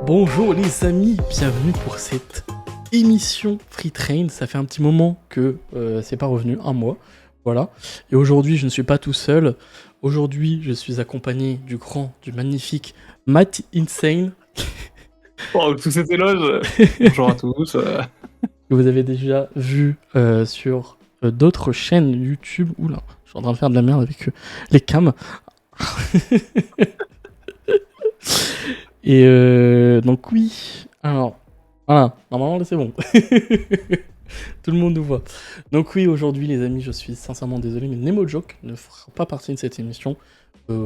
Bonjour les amis, bienvenue pour cette émission Free Train. Ça fait un petit moment que c'est pas revenu, un mois, voilà. Et aujourd'hui, je ne suis pas tout seul. Aujourd'hui, je suis accompagné du grand, du magnifique Matt Insane, Oh, tous ces éloges. Bonjour à tous. que vous avez déjà vu sur d'autres chaînes YouTube. Oula, je suis en train de faire de la merde avec les cams. Et donc oui, alors voilà, normalement là c'est bon. Tout le monde nous voit. Donc oui, aujourd'hui les amis, je suis sincèrement désolé, mais Nemo Joke ne fera pas partie de cette émission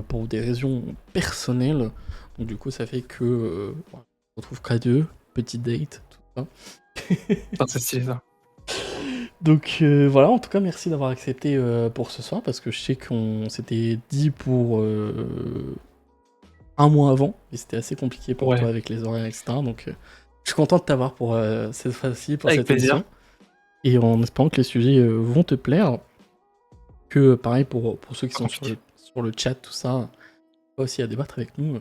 pour des raisons personnelles. Donc du coup, ça fait que voilà, on se retrouve qu'à deux, petite date, tout ça. Ah, c'est stylé ça. Donc voilà, en tout cas, merci d'avoir accepté pour ce soir, parce que je sais qu'on s'était dit pour un mois avant, et c'était assez compliqué pour toi Ouais, avec les horaires, etc. Donc je suis content de t'avoir pour cette fois-ci, pour avec cette plaisir. émission. Et en espérant que les sujets vont te plaire, que pareil pour ceux qui sont Compliqué. sur le chat, tout ça, pas aussi à débattre avec nous,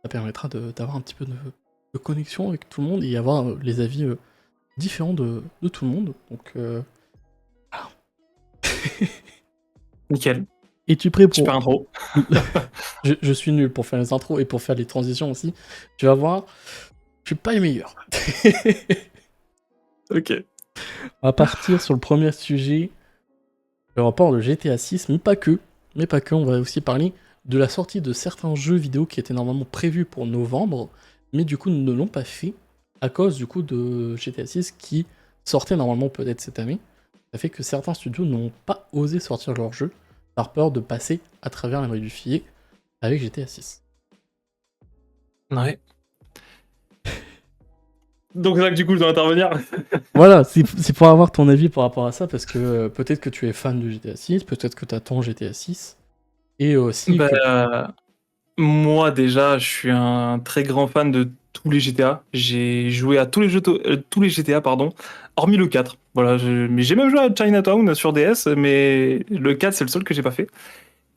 ça permettra d'avoir un petit peu de connexion avec tout le monde et avoir les avis différents de tout le monde. Donc, voilà. Nickel. Es-tu prêt pour... Super intro. je suis nul pour faire les intros et pour faire les transitions aussi. Tu vas voir, je suis pas le meilleur. Ok. On va partir sur le premier sujet, le rapport de GTA 6, mais pas que, on va aussi parler de la sortie de certains jeux vidéo qui étaient normalement prévus pour novembre, mais du coup ne l'ont pas fait à cause du coup de GTA 6 qui sortait normalement peut-être cette année. Ça fait que certains studios n'ont pas osé sortir leur jeu par peur de passer à travers les mailles du filet avec GTA 6. Ouais. Donc c'est là que du coup je dois intervenir. Voilà, c'est pour avoir ton avis par rapport à ça, parce que peut-être que tu es fan de GTA 6, peut-être que tu attends GTA 6, et aussi que... Bah, moi déjà, je suis un très grand fan de tous les GTA. J'ai joué à tous les tous les GTA, pardon, hormis le 4. Voilà, mais j'ai même joué à Chinatown sur DS, mais le 4 c'est le seul que j'ai pas fait.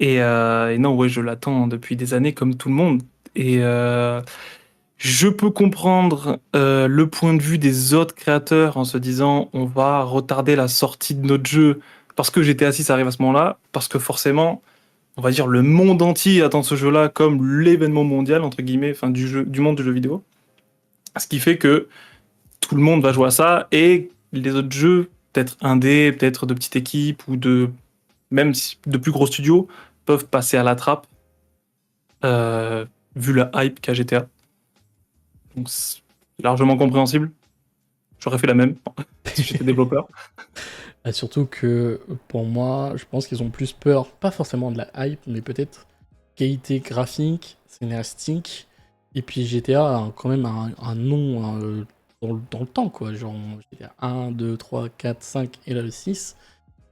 Et non, ouais, je l'attends depuis des années comme tout le monde. Et je peux comprendre le point de vue des autres créateurs en se disant on va retarder la sortie de notre jeu parce que GTA 6 arrive à ce moment-là, parce que forcément, on va dire le monde entier attend ce jeu-là comme l'événement mondial entre guillemets, enfin du monde du jeu vidéo. Ce qui fait que tout le monde va jouer à ça et les autres jeux, peut-être indés, peut-être de petites équipes ou de même de plus gros studios, peuvent passer à la trappe vu la hype qu'a GTA. Donc c'est largement compréhensible. J'aurais fait la même si j'étais développeur. Bah, surtout que pour moi, je pense qu'ils ont plus peur, pas forcément de la hype, mais peut-être qualité graphique, scénaristique. Et puis GTA a quand même un nom hein, dans le temps, quoi. Genre GTA 1, 2, 3, 4, 5 et là le 6.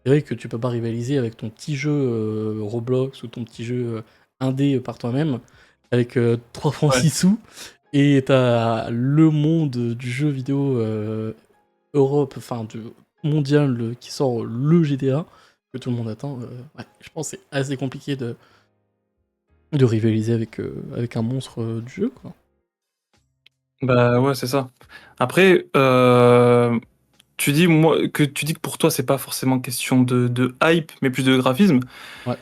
C'est vrai que tu peux pas rivaliser avec ton petit jeu Roblox ou ton petit jeu indé par toi-même avec 3 francs Ouais. 6 sous. Et t'as le monde du jeu vidéo Europe, enfin mondial qui sort le GTA que tout le monde attend. Ouais, je pense que c'est assez compliqué de rivaliser avec un monstre du jeu, quoi. Bah ouais, c'est ça. Après, tu dis que pour toi, c'est pas forcément question de hype, mais plus de graphisme. Ouais.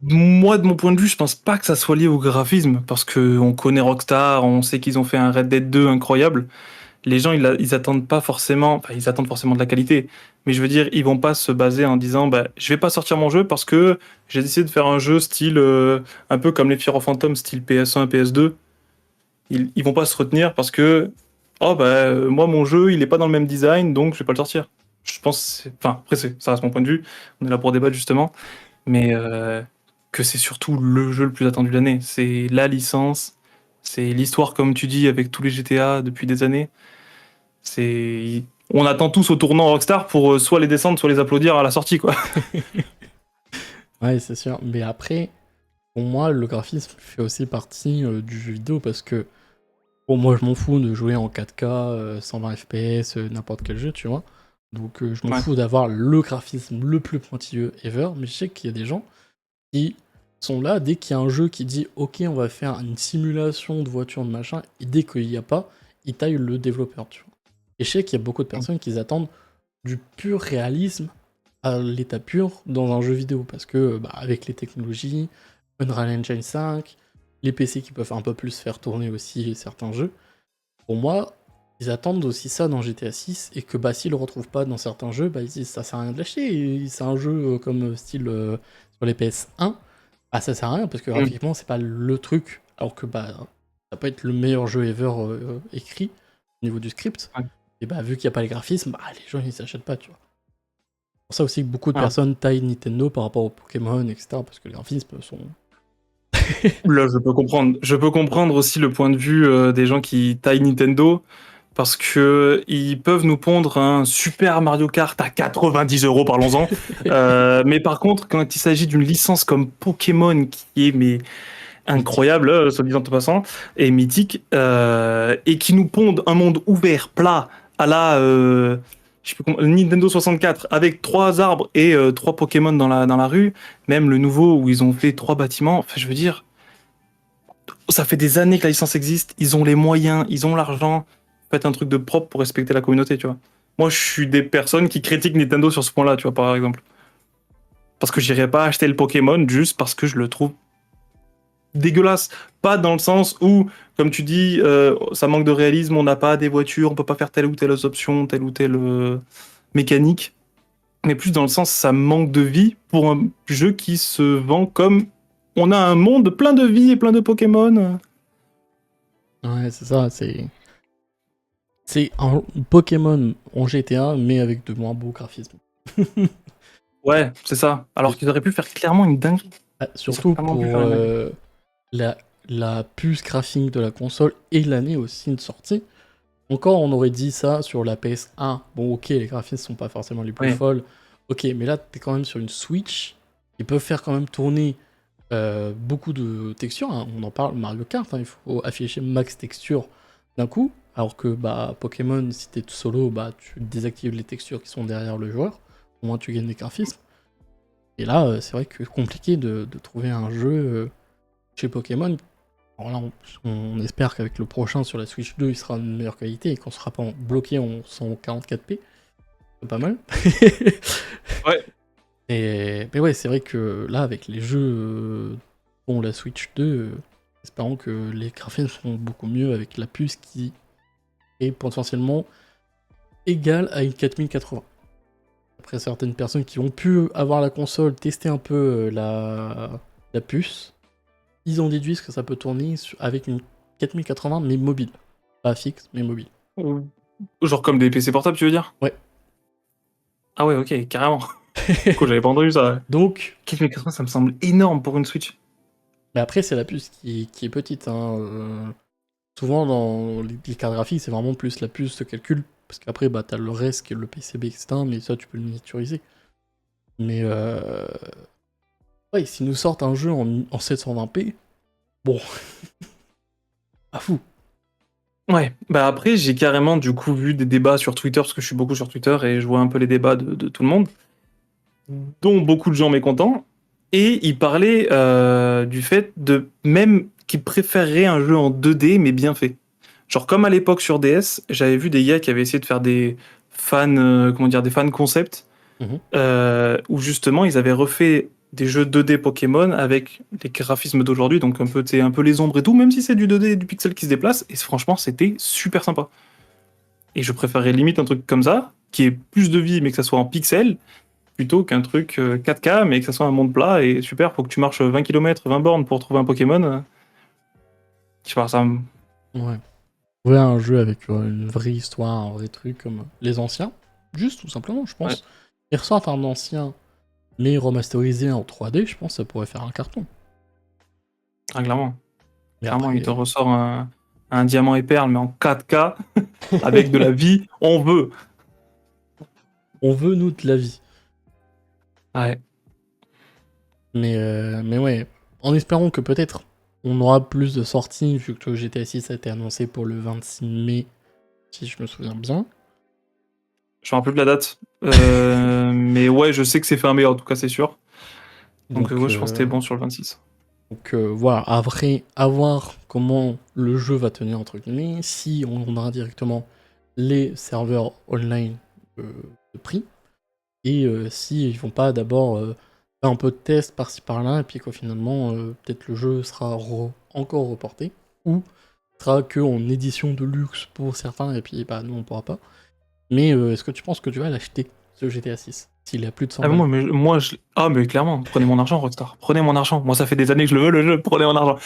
Moi, de mon point de vue, je pense pas que ça soit lié au graphisme, parce que on connaît Rockstar, on sait qu'ils ont fait un Red Dead 2 incroyable. Les gens, ils attendent pas forcément, enfin, ils attendent forcément de la qualité, mais je veux dire, ils vont pas se baser en disant, bah, je vais pas sortir mon jeu parce que j'ai décidé de faire un jeu style, un peu comme les Fear of Phantom, style PS1, PS2. Ils vont pas se retenir parce que, oh, bah, moi, mon jeu, il est pas dans le même design, donc je vais pas le sortir. Je pense, enfin, après, ça reste mon point de vue. On est là pour débattre, justement, mais que c'est surtout le jeu le plus attendu de l'année. C'est la licence, c'est l'histoire, comme tu dis, avec tous les GTA depuis des années. On attend tous au tournant Rockstar pour soit les descendre, soit les applaudir à la sortie, quoi. Ouais, c'est sûr. Mais après, pour moi, le graphisme fait aussi partie du jeu vidéo parce que pour moi, je m'en fous de jouer en 4K, 120 FPS, n'importe quel jeu, tu vois. Donc, je m'en Ouais. fous d'avoir le graphisme le plus pointilleux ever, mais je sais qu'il y a des gens qui sont là dès qu'il y a un jeu qui dit ok, on va faire une simulation de voiture de machin, et dès qu'il n'y a pas, ils taillent le développeur, tu vois. Et je sais qu'il y a beaucoup de personnes qui attendent du pur réalisme à l'état pur dans un jeu vidéo, parce que avec les technologies, Unreal Engine 5, les PC qui peuvent un peu plus faire tourner aussi certains jeux, pour moi, ils attendent aussi ça dans GTA 6, et que s'ils le retrouvent pas dans certains jeux, ils disent ça sert à rien de l'acheter, et c'est un jeu comme style sur les PS1, ça sert à rien, parce que graphiquement c'est pas le truc, alors que ça peut être le meilleur jeu ever écrit au niveau du script, Ouais. et vu qu'il n'y a pas les graphismes, les gens ils s'achètent pas, tu vois. C'est pour ça aussi que beaucoup de Ah. personnes taillent Nintendo par rapport aux Pokémon, etc., parce que les graphismes sont... Là, je peux comprendre. Je peux comprendre aussi le point de vue des gens qui taillent Nintendo, parce que ils peuvent nous pondre un Super Mario Kart à 90 €, parlons-en. Mais par contre, quand il s'agit d'une licence comme Pokémon, qui est incroyable, soit dit en passant, et mythique, et qui nous pondent un monde ouvert, plat, à la je sais plus Nintendo 64, avec 3 arbres et 3 Pokémon dans la rue, même le nouveau où ils ont fait 3 bâtiments, enfin je veux dire, ça fait des années que la licence existe, ils ont les moyens, ils ont l'argent, faites un truc de propre pour respecter la communauté, tu vois. Moi, je suis des personnes qui critiquent Nintendo sur ce point-là, tu vois, par exemple. Parce que j'irais pas acheter le Pokémon juste parce que je le trouve dégueulasse. Pas dans le sens où, comme tu dis, ça manque de réalisme, on n'a pas des voitures, on peut pas faire telle ou telle option, telle ou telle mécanique. Mais plus dans le sens, ça manque de vie pour un jeu qui se vend comme on a un monde plein de vie et plein de Pokémon. Ouais, c'est ça, c'est un Pokémon en GTA, mais avec de moins beaux graphismes. Ouais, c'est ça. Alors qu'ils auraient pu faire clairement une dinguerie. Surtout clairement pu pour faire une la puce graphique de la console et l'année aussi de sortie. Encore, on aurait dit ça sur la PS1. Bon, ok, les graphismes sont pas forcément les plus Ouais. folles. Ok, mais là, t'es quand même sur une Switch. Ils peuvent faire quand même tourner beaucoup de textures, hein. On en parle, Mario Kart, hein, il faut afficher max texture d'un coup. Alors que Pokémon, si t'es tout solo, tu désactives les textures qui sont derrière le joueur. Au moins, tu gagnes des graphismes. Et là, c'est vrai que c'est compliqué de trouver un jeu chez Pokémon. Alors là, on espère qu'avec le prochain sur la Switch 2, il sera de meilleure qualité et qu'on sera pas bloqué en 144p. C'est pas mal. Ouais. Mais ouais, c'est vrai que là, avec les jeux dont la Switch 2, espérons que les graphismes seront beaucoup mieux avec la puce qui est potentiellement égale à une 4080. Après, certaines personnes qui ont pu avoir la console, tester un peu la puce, ils ont déduit ce que ça peut tourner avec une 4080 mais mobile. Pas fixe, mais mobile. Genre comme des PC portables, tu veux dire? Ouais. Ah ouais, ok, carrément. Cool, j'avais pas entendu ça. Ouais. Donc, 4080, ça me semble énorme pour une Switch. mais après, c'est la puce qui est petite, hein. Souvent, dans les cartes graphiques, c'est vraiment plus la puce de calcul. Parce qu'après, t'as le reste qui est le PCB, etc. Mais ça, tu peux le miniaturiser. Mais ouais, s'ils nous sortent un jeu en 720p, bon, pas fou. Ouais, après, j'ai carrément du coup vu des débats sur Twitter, parce que je suis beaucoup sur Twitter et je vois un peu les débats de tout le monde, dont beaucoup de gens mécontents, et ils parlaient du fait de même qu'ils préféreraient un jeu en 2D mais bien fait. Genre comme à l'époque sur DS, j'avais vu des gars qui avaient essayé de faire des des fan concepts, Mhm. où justement ils avaient refait des jeux 2D Pokémon avec les graphismes d'aujourd'hui, donc un peu les ombres et tout, même si c'est du 2D, du pixel qui se déplace, et franchement c'était super sympa. Et je préférerais limite un truc comme ça, qui ait plus de vie mais que ça soit en pixel, plutôt qu'un truc 4K mais que ça soit un monde plat, et super, faut que tu marches 20 km, 20 bornes pour trouver un Pokémon. Je sais pas, Ouais. Ouais, un jeu avec une vraie histoire, un vrai truc comme les anciens. Juste, tout simplement, je ouais, pense. Ils ressortent un ancien, mais remasterisé en 3D, je pense que ça pourrait faire un carton. clairement. Mais Clairement, il te après, ressort un diamant et perle, mais en 4K, avec de la vie, on veut. on veut, nous, de la vie. Ouais. Mais ouais, en espérant que peut-être on aura plus de sorties, vu que le GTA 6 a été annoncé pour le 26 mai, si je me souviens bien. Je me rappelle plus de la date. Mais ouais, je sais que c'est fermé, en tout cas, c'est sûr. Donc, Donc, ouais, je pense que c'était bon sur le 26. Donc voilà, après, à voir comment le jeu va tenir, entre guillemets, si on aura directement les serveurs online de prix, et si ils vont pas d'abord faire un peu de test par-ci par-là, et puis qu'au finalement, peut-être le jeu sera encore reporté, ou sera que en édition de luxe pour certains, et puis bah nous on pourra pas. Mais est-ce que tu penses que tu vas l'acheter, ce GTA 6, s'il est à plus de 100 Ah, balles? mais clairement, prenez mon argent, Rockstar. Prenez mon argent. Moi, ça fait des années que je le veux, le jeu. Prenez mon argent.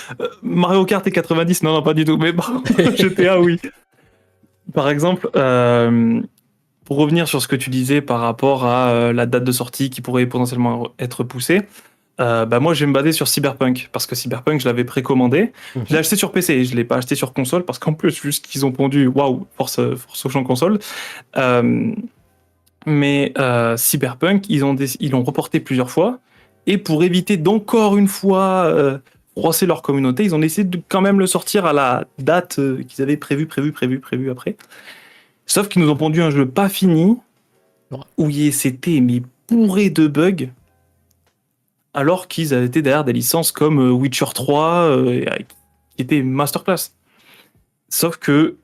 Mario Kart et 90, non, non, pas du tout. Mais par contre, GTA, oui. Par exemple, pour revenir sur ce que tu disais par rapport à la date de sortie qui pourrait potentiellement être poussée, bah moi, je vais me baser sur Cyberpunk. Parce que Cyberpunk, je l'avais précommandé. Je l'ai Mhm. acheté sur PC. Je l'ai pas acheté sur console. Parce qu'en plus, juste qu'ils ont pondu, waouh, force au champ console. Euh, Mais Cyberpunk, ils l'ont reporté plusieurs fois. Et pour éviter d'encore une fois froisser leur communauté, ils ont décidé de quand même le sortir à la date qu'ils avaient prévu après. Sauf qu'ils nous ont pondu un jeu pas fini, Ouais. où c'était mais bourré de bugs, alors qu'ils avaient été derrière des licences comme Witcher 3, qui étaient masterclass. Sauf que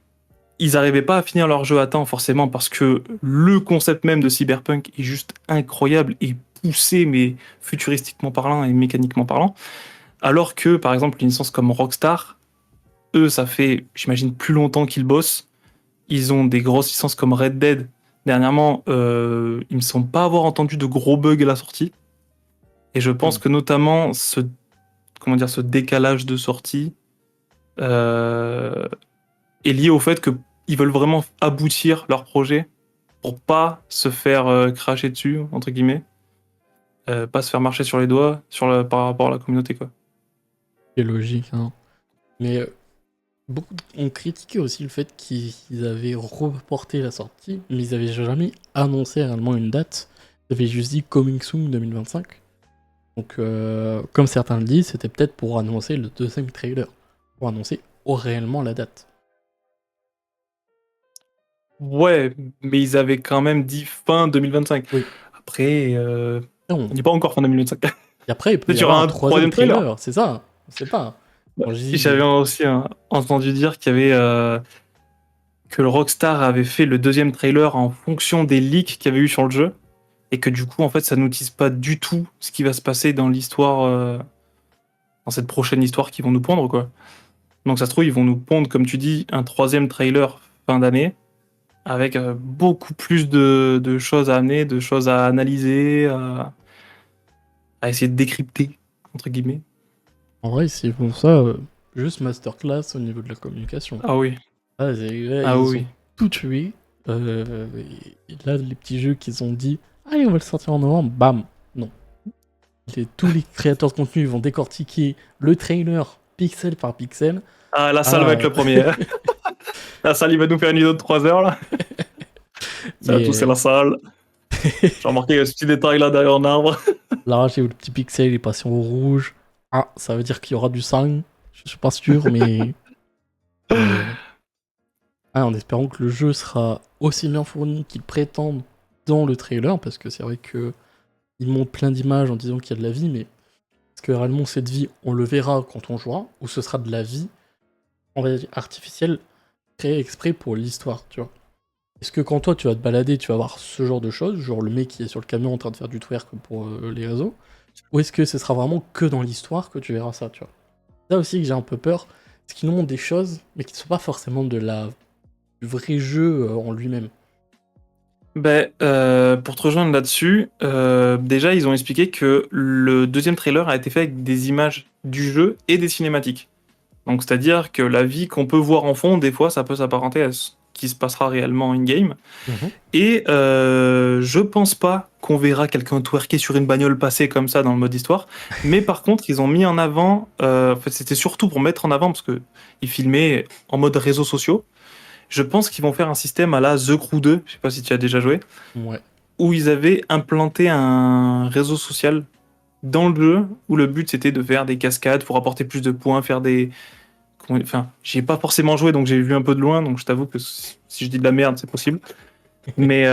ils n'arrivaient pas à finir leur jeu à temps, forcément, parce que le concept même de Cyberpunk est juste incroyable et poussé, mais futuristiquement parlant et mécaniquement parlant. Alors que, par exemple, une licence comme Rockstar, eux, ça fait, j'imagine, plus longtemps qu'ils bossent. Ils ont des grosses licences comme Red Dead. Dernièrement, ils ne me semblent pas avoir entendu de gros bugs à la sortie. Et je pense Mhm. que notamment comment dire, ce décalage de sortie euh, est lié au fait qu'ils veulent vraiment aboutir leur projet pour pas se faire cracher dessus, entre guillemets, pas se faire marcher sur les doigts par rapport à la communauté, quoi. C'est logique, hein. Mais beaucoup ont critiqué aussi le fait qu'ils avaient reporté la sortie, mais ils avaient jamais annoncé réellement une date. Ils avaient juste dit Coming Soon 2025. Donc, comme certains le disent, c'était peut-être pour annoncer le deuxième trailer, pour annoncer réellement la date. Ouais, mais ils avaient quand même dit fin 2025. Oui. Après, Et, on dit pas encore fin 2025. et après, il peut Peut-être y qu'il y avoir aura un un troisième troisième trailer. trailer, c'est ça. On sait pas. Bah, Quand je j'avais dis, aussi entendu dire qu'il y avait que le Rockstar avait fait le deuxième trailer en fonction des leaks qu'il y avait eu sur le jeu, et que du coup, en fait, ça nous tease pas du tout ce qui va se passer dans l'histoire, dans cette prochaine histoire qu'ils vont nous pondre, quoi. Donc ça se trouve, ils vont nous pondre, comme tu dis, un troisième trailer fin d'année, avec beaucoup plus de choses à amener, de choses à analyser, à essayer de décrypter, entre guillemets. en vrai, s'ils font ça, juste masterclass au niveau de la communication. Ah oui, Ah, là, ah ils ont oui. tout tué. Et là, les petits jeux qu'ils ont dit, allez, on va le sortir en novembre, bam, non. Tous les créateurs de contenu vont décortiquer le trailer pixel par pixel. Ah, la salle va être Ah, le premier. La salle, il va nous faire une vidéo de 3 heures, là. Ça à tous, c'est mais la salle. J'ai remarqué ce petit détail là derrière un arbre. là, j'ai vu le petit pixel est passé au rouge. Ah, ça veut dire qu'il y aura du sang. Je suis pas sûr, mais euh, en espérant que le jeu sera aussi bien fourni qu'ils prétendent dans le trailer, parce que c'est vrai que ils montrent plein d'images en disant qu'il y a de la vie, mais est-ce que réellement cette vie, on le verra quand on jouera, ou ce sera de la vie, on va dire artificielle, créée exprès pour l'histoire, tu vois? Est-ce que quand toi tu vas te balader, tu vas voir ce genre de choses, genre le mec qui est sur le camion en train de faire du twerk pour les réseaux, ou est-ce que ce sera vraiment que dans l'histoire que tu verras ça, tu vois? C'est ça aussi que j'ai un peu peur, c'est qu'ils nous montrent des choses, mais qui ne sont pas forcément du vrai jeu en lui-même. Ben, pour te rejoindre là-dessus, déjà, ils ont expliqué que le deuxième trailer a été fait avec des images du jeu et des cinématiques. Donc, c'est-à-dire que la vie qu'on peut voir en fond, des fois, ça peut s'apparenter à ce qui se passera réellement in-game. Mhm. Et je pense pas qu'on verra quelqu'un twerker sur une bagnole passer comme ça dans le mode histoire. Mais par contre, ils ont mis en avant, en fait, c'était surtout pour mettre en avant, parce que ils filmaient en mode réseaux sociaux. Je pense qu'ils vont faire un système à la The Crew 2, je sais pas si tu as déjà joué, Ouais. où ils avaient implanté un réseau social dans le jeu, où le but c'était de faire des cascades pour apporter plus de points, faire des... Enfin, j'y ai pas forcément joué, donc j'ai vu un peu de loin, donc je t'avoue que si je dis de la merde, c'est possible. Mais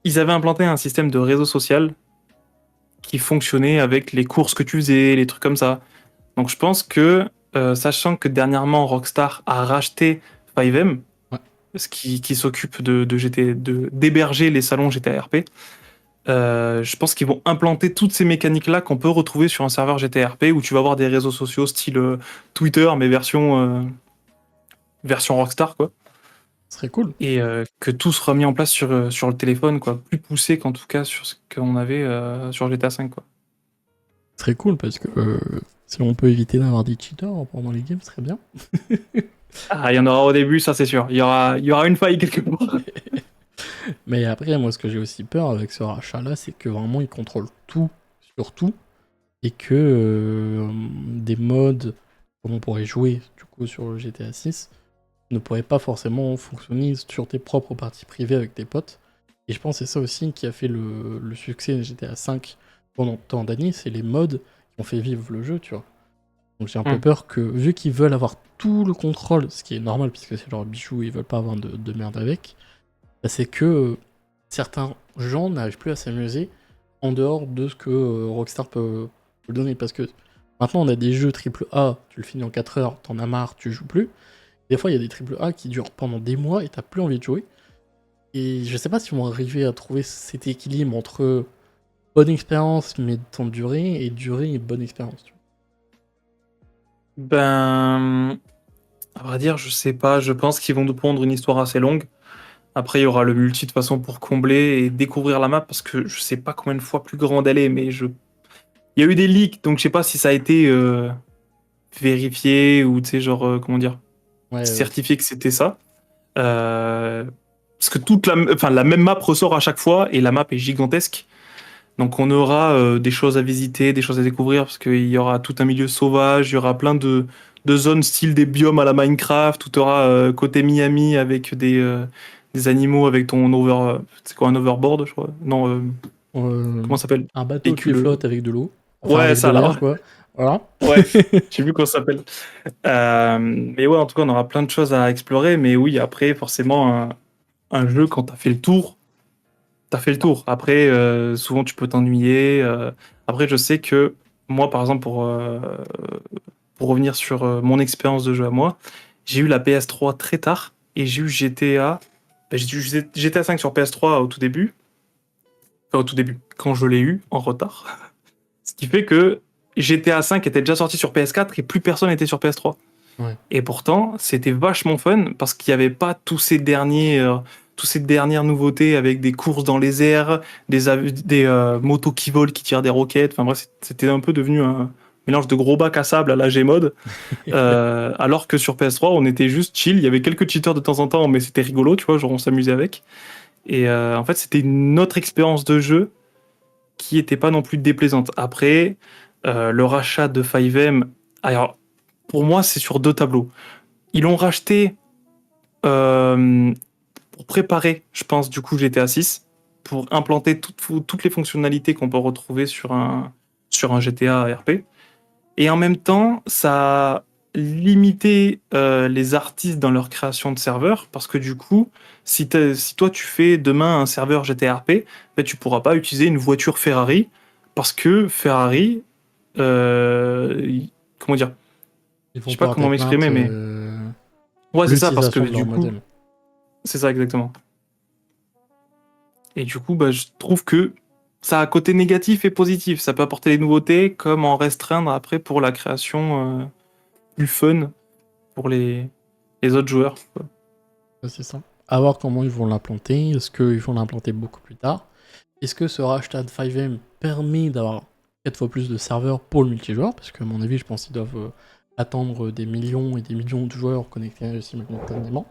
ils avaient implanté un système de réseau social qui fonctionnait avec les courses que tu faisais, les trucs comme ça. Donc je pense que, sachant que dernièrement Rockstar a racheté 5M, Ouais, qui s'occupe d'héberger les salons GTA RP, je pense qu'ils vont implanter toutes ces mécaniques-là qu'on peut retrouver sur un serveur GTA RP où tu vas avoir des réseaux sociaux style Twitter, mais version Rockstar, quoi. ce serait cool. Et que tout sera mis en place sur le téléphone, quoi. Plus poussé qu'en tout cas sur ce qu'on avait sur GTA 5, quoi. Ce serait cool parce que si on peut éviter d'avoir des cheaters pendant les games, ce serait bien. Ah, il y en aura au début, ça c'est sûr. Il y aura une faille quelque part. Mais après, moi, ce que j'ai aussi peur avec ce rachat-là, c'est que vraiment, ils contrôlent tout sur tout et que des modes comme on pourrait jouer du coup sur le GTA 6 ne pourraient pas forcément fonctionner sur tes propres parties privées avec tes potes. Et je pense que c'est ça aussi qui a fait le succès de GTA 5 pendant tant d'années, c'est les modes qui ont fait vivre le jeu, tu vois. Donc j'ai un peu Hmm. peur que, vu qu'ils veulent avoir tout le contrôle, ce qui est normal puisque c'est leur bijou, ils veulent pas avoir de merde avec, bah, c'est que certains gens n'arrivent plus à s'amuser en dehors de ce que Rockstar peut donner. Parce que maintenant, on a des jeux triple A, tu le finis en 4 heures, t'en as marre, tu joues plus. Des fois, il y a des triple A qui durent pendant des mois et t'as plus envie de jouer. Et je sais pas si on va arriver à trouver cet équilibre entre bonne expérience mais de temps de durée, et durée et bonne expérience. Tu Ben, à vrai dire, je sais pas. Je pense qu'ils vont nous pondre une histoire assez longue. Après, il y aura le multi de façon pour combler et découvrir la map parce que je sais pas combien de fois plus grande elle est, mais il y a eu des leaks, donc je sais pas si ça a été vérifié ou tu sais, genre, comment dire, vois. Ouais, certifié que c'était ça. Euh, Parce que enfin, la même map ressort à chaque fois et la map est gigantesque. Donc on aura des choses à visiter, des choses à découvrir, parce qu'il y aura tout un milieu sauvage, il y aura plein de zones style des biomes à la Minecraft, tout aura côté Miami avec des animaux avec ton c'est quoi un overboard, je crois? Non, euh, comment ça s'appelle? un bateau qui Véhicule. flotte avec de l'eau, enfin Ouais, avec de ça l'air, là. quoi. Voilà. Ouais, je sais plus comment ça s'appelle. Mais ouais, en tout cas, on aura plein de choses à explorer. Mais oui, après, forcément, un jeu, quand t'as fait le tour, t'as fait le tour. Après, souvent, tu peux t'ennuyer. Après, je sais que moi, par exemple, pour revenir sur mon expérience de jeu à moi, j'ai eu la PS3 très tard et j'ai eu GTA. J'ai eu GTA 5 sur PS3 au tout début. Enfin, au tout début, quand je l'ai eu, en retard. Ce qui fait que GTA 5 était déjà sorti sur PS4 et plus personne n'était sur PS3. Ouais. Et pourtant, c'était vachement fun parce qu'il n'y avait pas tous ces dernières nouveautés avec des courses dans les airs, des motos qui volent, qui tirent des roquettes. Enfin bref, c'était un peu devenu un mélange de gros bac à sable à la Gmod. Alors que sur PS3, on était juste chill. Il y avait quelques cheaters de temps en temps, mais c'était rigolo, tu vois, genre on s'amusait avec. Et en fait, c'était une autre expérience de jeu qui était pas non plus déplaisante. Après, le rachat de 5M, alors pour moi, c'est sur deux tableaux. Ils l'ont racheté euh, pour préparer, je pense, du coup, GTA 6, pour implanter toutes les fonctionnalités qu'on peut retrouver sur un GTA RP. Et en même temps, ça a limité les artistes dans leur création de serveurs, parce que du coup, si toi tu fais demain un serveur GTA RP, ben, tu pourras pas utiliser une voiture Ferrari, parce que Ferrari, comment dire, Ils je vont sais pas porter comment plainte m'exprimer, mais ouais, pour c'est ça, parce que l'utilisation de leur du coup, modèle. c'est ça exactement. Et du coup, bah, je trouve que ça a un côté négatif et positif. Ça peut apporter des nouveautés, comme en restreindre après pour la création plus fun pour les autres joueurs, quoi. Ouais, c'est ça. À voir comment ils vont l'implanter. Est-ce qu'ils vont l'implanter beaucoup plus tard? Est-ce que ce rachat de 5M permet d'avoir 4 fois plus de serveurs pour le multijoueur? Parce que, à mon avis, je pense qu'ils doivent attendre des millions et des millions de joueurs connectés simultanément.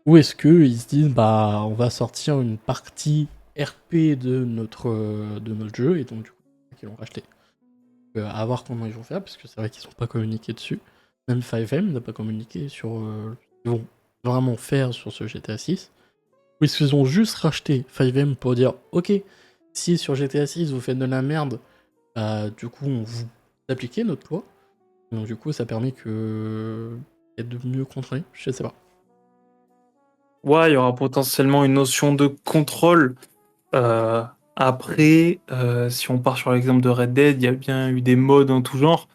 Ou est-ce qu'ils se disent, bah, on va sortir une partie RP de notre jeu, et donc, du coup, c'est ça qu'ils l'ont racheté. À voir comment ils vont faire, parce que c'est vrai qu'ils n'ont pas communiqué dessus. Même 5M n'a pas communiqué sur ce qu'ils vont vraiment faire sur ce GTA 6. Ou est-ce qu'ils ont juste racheté 5M pour dire, ok, si sur GTA 6 vous faites de la merde, bah, du coup on vous appliquez notre loi. Donc du coup ça permet que d'être mieux contrôlé, je sais pas. Ouais, il y aura potentiellement une notion de contrôle. Euh, Après, si on part sur l'exemple de Red Dead, il y a bien eu des mods en tout genre,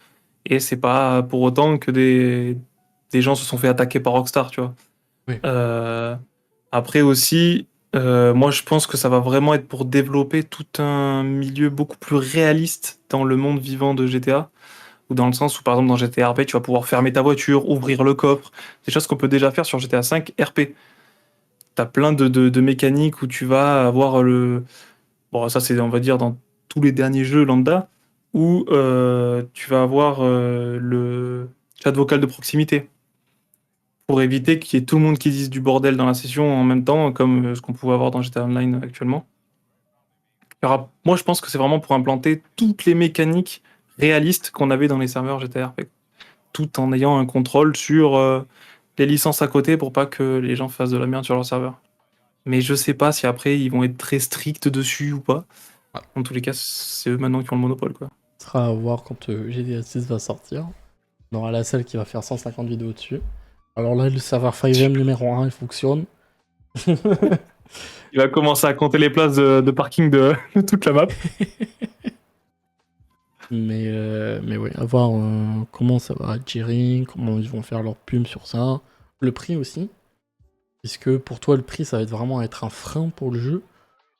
et c'est pas pour autant que des gens se sont fait attaquer par Rockstar, tu vois. Oui. Euh, Après aussi, moi je pense que ça va vraiment être pour développer tout un milieu beaucoup plus réaliste dans le monde vivant de GTA, ou dans le sens où par exemple dans GTA RP, tu vas pouvoir fermer ta voiture, ouvrir le coffre, des choses qu'on peut déjà faire sur GTA 5 RP. T'as plein de mécaniques où tu vas avoir le... Bon, ça c'est on va dire dans tous les derniers jeux lambda, où tu vas avoir le chat vocal de proximité pour éviter qu'il y ait tout le monde qui dise du bordel dans la session en même temps, comme ce qu'on pouvait avoir dans GTA Online actuellement. Moi, je pense que c'est vraiment pour implanter toutes les mécaniques réalistes qu'on avait dans les serveurs GTA RP, tout en ayant un contrôle sur les licences à côté pour pas que les gens fassent de la merde sur leur serveur. Mais je sais pas si après ils vont être très stricts dessus ou pas. Ah, En tous les cas, c'est eux maintenant qui ont le monopole, quoi. ce sera à voir quand GTA 6 va sortir. On aura la salle qui va faire 150 vidéos dessus. Alors là, le serveur 5M numéro 1, il fonctionne. Il va commencer à compter les places de parking de toute la map. Mais ouais, à voir comment ça va gérer, comment ils vont faire leur pub sur ça. Le prix aussi. Est-ce que pour toi, le prix, ça va être vraiment être un frein pour le jeu?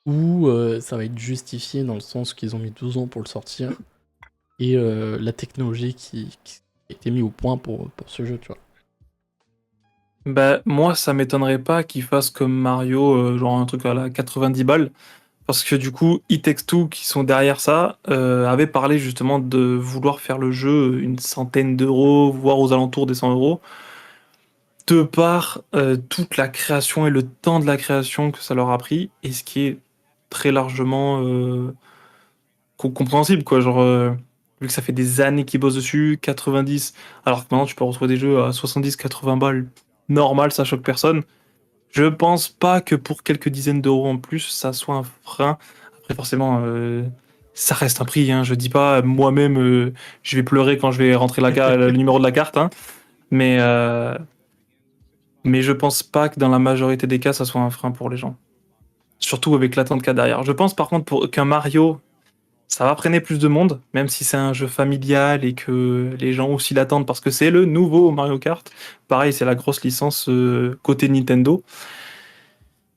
Ou ça va être justifié dans le sens qu'ils ont mis 12 ans pour le sortir et la technologie qui a été mise au point pour ce jeu, tu vois. Bah, moi, ça m'étonnerait pas qu'ils fassent comme Mario, genre un truc à la 90 balles. Parce que du coup, It Takes Two, qui sont derrière ça, avaient parlé justement de vouloir faire le jeu une centaine d'euros, voire aux alentours des 100 euros, de par toute la création et le temps de la création que ça leur a pris, et ce qui est très largement compréhensible, quoi. Genre, vu que ça fait des années qu'ils bossent dessus, 90, alors que maintenant tu peux retrouver des jeux à 70-80 balles, normal, ça choque personne. Je pense pas que pour quelques dizaines d'euros en plus, ça soit un frein. Après, forcément, ça reste un prix, hein. Je dis pas moi-même, je vais pleurer quand je vais rentrer le numéro de la carte, hein. Mais, euh, mais je pense pas que dans la majorité des cas, ça soit un frein pour les gens. Surtout avec l'attente qu'il y a derrière. Je pense par contre qu'un Mario, ça va freiner plus de monde, même si c'est un jeu familial et que les gens aussi l'attendent parce que c'est le nouveau Mario Kart. Pareil, c'est la grosse licence côté Nintendo.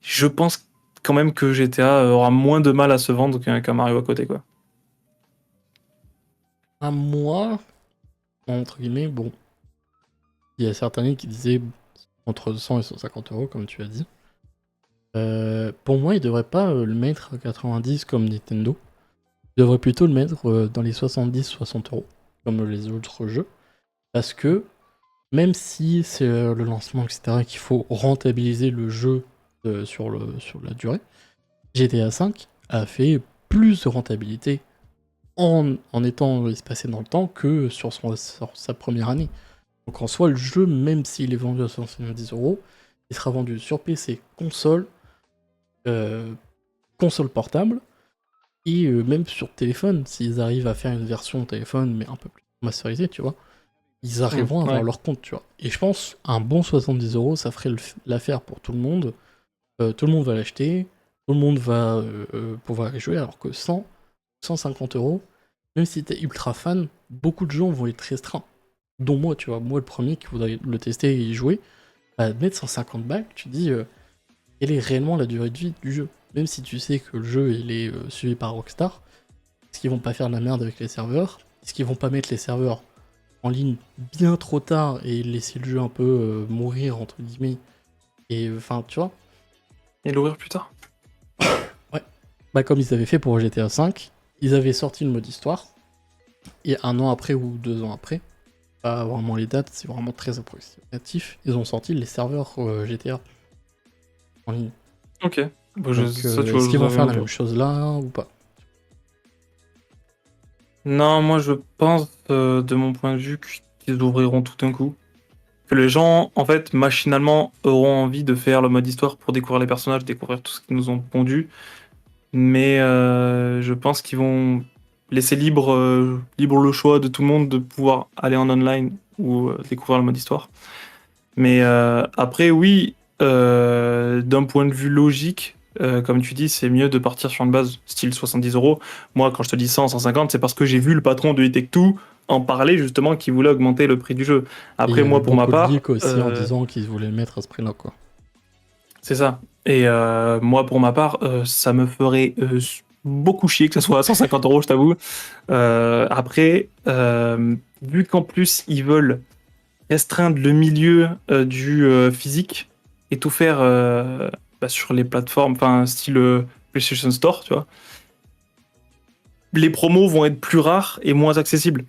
Je pense quand même que GTA aura moins de mal à se vendre qu'un Mario à côté, quoi. À moi, entre guillemets, bon, il y a certains livres qui disaient entre 100 et 150 euros, comme tu as dit. Pour moi, ils devraient pas le mettre à 90 comme Nintendo. Ils devraient plutôt le mettre dans les 70-60 euros, comme les autres jeux. Parce que même si c'est le lancement, etc., qu'il faut rentabiliser le jeu sur la durée, GTA V a fait plus de rentabilité en étant espacé dans le temps que sur sa première année. Donc en soi, le jeu, même s'il est vendu à 70 euros, il sera vendu sur PC, euh, console portable, et même sur téléphone, s'ils arrivent à faire une version téléphone, mais un peu plus masterisée, tu vois, ils arriveront à avoir Ouais. leur compte, tu vois. Et je pense, un bon 70 euros, ça ferait l'affaire pour tout le monde. Tout le monde va l'acheter, tout le monde va pouvoir y jouer, alors que 150 euros, même si t'es ultra fan, beaucoup de gens vont être restreints. Dont moi, tu vois, moi le premier qui voudrait le tester et y jouer, bah, mettre 150 balles, tu te dis, quelle est réellement la durée de vie du jeu? Même si tu sais que le jeu il est suivi par Rockstar, est-ce qu'ils vont pas faire de la merde avec les serveurs? Est-ce qu'ils vont pas mettre les serveurs en ligne bien trop tard et laisser le jeu un peu mourir, entre guillemets? Et enfin, tu vois, Et l'ouvrir plus tard. ouais. Bah, comme ils avaient fait pour GTA V, ils avaient sorti le mode histoire, et un an après ou 2 ans après, pas vraiment les dates, c'est vraiment très approximatif, ils ont sorti les serveurs GTA en ligne. Ok. Bon, Donc, ça, tu vois, est-ce je qu'ils le vont savais faire même la pas. même chose là ou pas? Non, moi, je pense, de mon point de vue, qu'ils ouvriront tout d'un coup. Que les gens, en fait, machinalement, auront envie de faire le mode histoire pour découvrir les personnages, découvrir tout ce qu'ils nous ont pondu. Mais je pense qu'ils vont laisser libre le choix de tout le monde de pouvoir aller en online ou découvrir le mode histoire. Mais après, oui, d'un point de vue logique, comme tu dis, c'est mieux de partir sur une base style 70 euros. Moi, quand je te dis 100, 150, c'est parce que j'ai vu le patron de Take-Two en parler justement qui voulait augmenter le prix du jeu. Et il y Après, avait moi, pour ma beaucoup de part, leaks aussi en disant qu'ils voulaient le mettre à ce prix-là, quoi. c'est ça. Et moi, pour ma part, ça me ferait beaucoup chier que ce soit à 150 euros, je t'avoue. Après, vu qu'en plus, ils veulent restreindre le milieu du physique et tout faire sur les plateformes, enfin, style PlayStation Store, tu vois, les promos vont être plus rares et moins accessibles.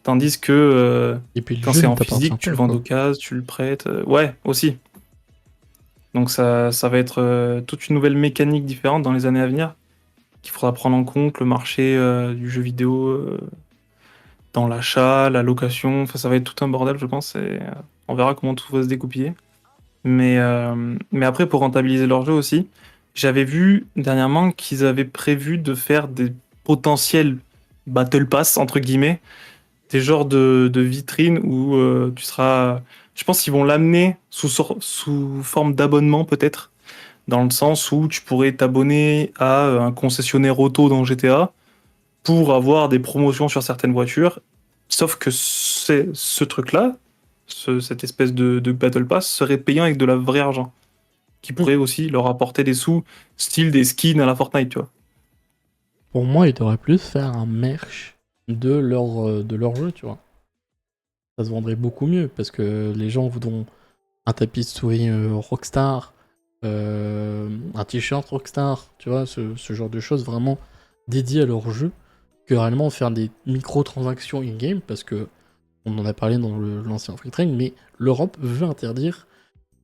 Tandis que Et puis le quand jeu c'est ne en t'appartient physique, tu pas, le vends quoi. d'occasion, tu le prêtes. Ouais, aussi. Donc ça va être toute une nouvelle mécanique différente dans les années à venir, qu'il faudra prendre en compte, le marché du jeu vidéo, dans l'achat, la location, enfin ça va être tout un bordel je pense, et on verra comment tout va se découpiller. Mais après pour rentabiliser leur jeu aussi, j'avais vu dernièrement qu'ils avaient prévu de faire des potentiels Battle Pass entre guillemets, des genres de vitrines où tu seras... Je pense qu'ils vont l'amener sous forme d'abonnement peut-être, dans le sens où tu pourrais t'abonner à un concessionnaire auto dans GTA pour avoir des promotions sur certaines voitures. Sauf que ce truc-là, cette espèce de Battle Pass, serait payant avec de la vraie argent, qui Hmm. pourrait aussi leur apporter des sous, style des skins à la Fortnite, tu vois. Pour moi, ils devraient plus faire un merch de leur jeu, tu vois. Ça se vendrait beaucoup mieux parce que les gens voudront un tapis de souris Rockstar, un t-shirt Rockstar, tu vois, ce genre de choses vraiment dédiées à leur jeu, que réellement faire des microtransactions in-game, parce que on en a parlé dans l'ancien Free Train, mais l'Europe veut interdire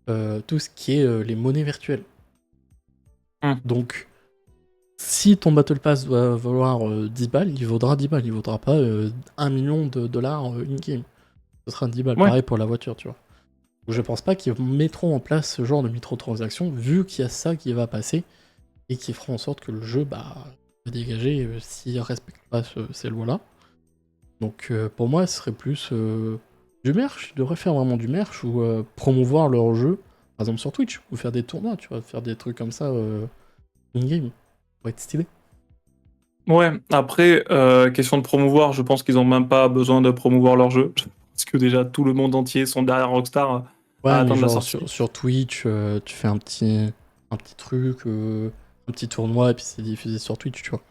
tout ce qui est les monnaies virtuelles. Hum. Donc, si ton Battle Pass doit valoir 10 balles, il vaudra 10 balles, il vaudra pas 1 million de dollars in-game. Ce sera 10 balles, Ouais, pareil pour la voiture, tu vois. Je pense pas qu'ils mettront en place ce genre de microtransactions, vu qu'il y a ça qui va passer, et qui feront en sorte que le jeu va dégager s'il ne respecte pas ces lois-là. Donc pour moi, ce serait plus du merch. Ils devraient faire vraiment du merch ou promouvoir leur jeu, par exemple sur Twitch, ou faire des tournois, tu vois, faire des trucs comme ça in-game. Ça va être stylé. ouais. Après, question de promouvoir, je pense qu'ils ont même pas besoin de promouvoir leur jeu. Parce que déjà, tout le monde entier sont derrière Rockstar à Ouais, mais attendre la genre sortie. sur Twitch, tu fais un petit truc, un petit tournoi, et puis c'est diffusé sur Twitch, tu vois.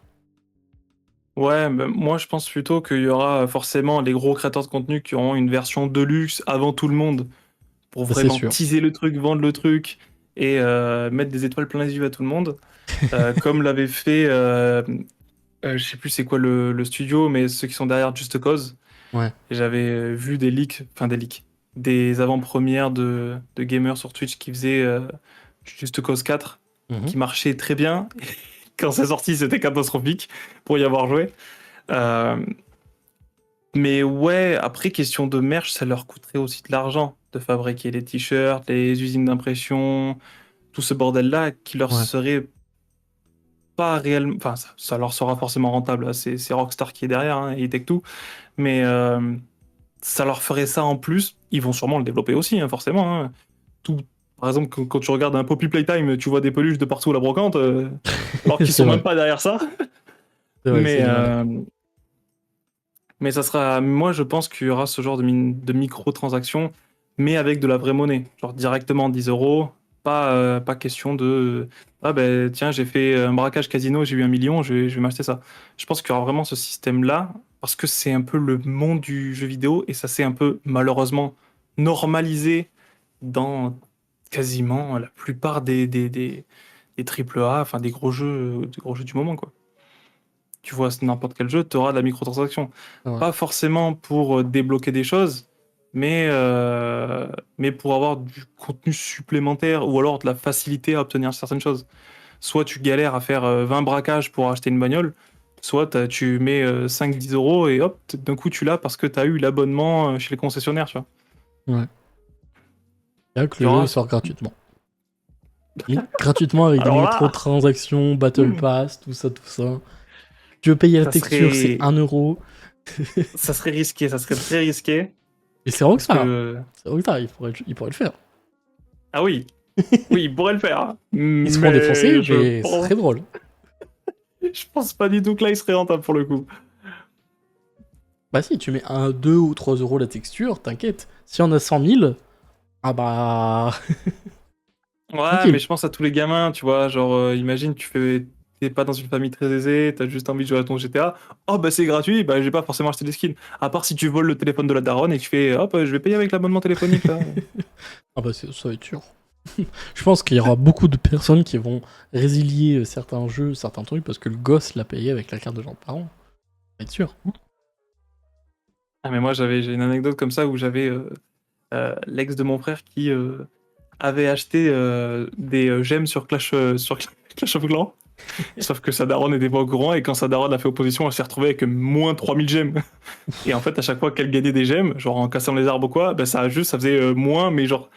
Ouais, mais moi je pense plutôt qu'il y aura forcément les gros créateurs de contenu qui auront une version de luxe avant tout le monde pour Ça, c'est vraiment sûr. teaser le truc, vendre le truc et mettre des étoiles plein les yeux à tout le monde. Comme l'avait fait, je sais plus c'est quoi le studio, mais ceux qui sont derrière Just Cause. Ouais. Et j'avais vu des leaks, des avant-premières de gamers sur Twitch qui faisaient Just Cause 4, Mhm. qui marchait très bien. Quand c'est sorti, c'était catastrophique pour y avoir joué. Euh, mais ouais, après, question de merch, ça leur coûterait aussi de l'argent de fabriquer les t-shirts, les usines d'impression, tout ce bordel-là qui leur Ouais. serait pas réellement. Enfin, ça leur sera forcément rentable, hein. C'est Rockstar qui est derrière, hein, et Take-Two. Mais ça leur ferait ça en plus. Ils vont sûrement le développer aussi, hein, forcément, hein. Tout... Par exemple, quand tu regardes un Poppy Playtime, tu vois des peluches de partout à la brocante, alors qu'ils C'est sont vrai. même pas derrière ça. C'est vrai que c'est Mais, des malins. ça sera. Moi, je pense qu'il y aura ce genre de microtransactions, mais avec de la vraie monnaie. Genre directement 10 euros. Pas question de. Ah ben tiens, j'ai fait un braquage casino, j'ai eu 1 million, je vais m'acheter ça. Je pense qu'il y aura vraiment ce système-là, parce que c'est un peu le monde du jeu vidéo, et ça s'est un peu malheureusement normalisé dans quasiment la plupart des triple A, enfin des gros jeux du moment, quoi. Tu vois, n'importe quel jeu, tu auras de la microtransaction. C'est vrai. Pas forcément pour débloquer des choses, mais, euh, mais pour avoir du contenu supplémentaire ou alors de la facilité à obtenir certaines choses. Soit tu galères à faire 20 braquages pour acheter une bagnole, soit tu mets 5-10 euros et hop, d'un coup tu l'as parce que tu as eu l'abonnement chez les concessionnaires, tu vois. Ouais. C'est là que Il y le jeu il aura... sort gratuitement. Gratuitement avec des Alors là, microtransactions, Battle Pass, tout ça, tout ça. Tu veux payer la ça texture, c'est serait, 1 euro. ça serait risqué, ça serait très risqué. Et c'est Parce Rockstar. que, C'est Rockstar, il pourrait le faire. ah oui, Oui, il pourrait le faire, hein. Ils seront défoncés, Mais mais ce serait drôle. je pense pas du tout que là, il serait rentable pour le coup. Bah si, tu mets 1, 2 ou 3 euros la texture, t'inquiète. Si on a 100 000, ah bah... Ouais, mais tranquille. je pense à tous les gamins, tu vois, genre, imagine, t'es pas dans une famille très aisée, t'as juste envie de jouer à ton GTA. Oh, bah c'est gratuit, bah j'ai pas forcément acheté des skins. À part si tu voles le téléphone de la daronne et que tu fais, hop, je vais payer avec l'abonnement téléphonique, là. Ah bah ça va être sûr. Je pense qu'il y aura beaucoup de personnes qui vont résilier certains jeux, certains trucs, parce que le gosse l'a payé avec la carte de gens parents. Ça va être sûr. Ah, mais moi, j'ai une anecdote comme ça où j'avais l'ex de mon frère qui avait acheté des gemmes sur sur Clash of Clans. Sauf que sa daronne n'était pas au courant et quand sa daronne a fait opposition, elle s'est retrouvée avec moins 3000 gemmes. Et en fait, à chaque fois qu'elle gagnait des gemmes, genre en cassant les arbres ou quoi, bah ça faisait moins, mais genre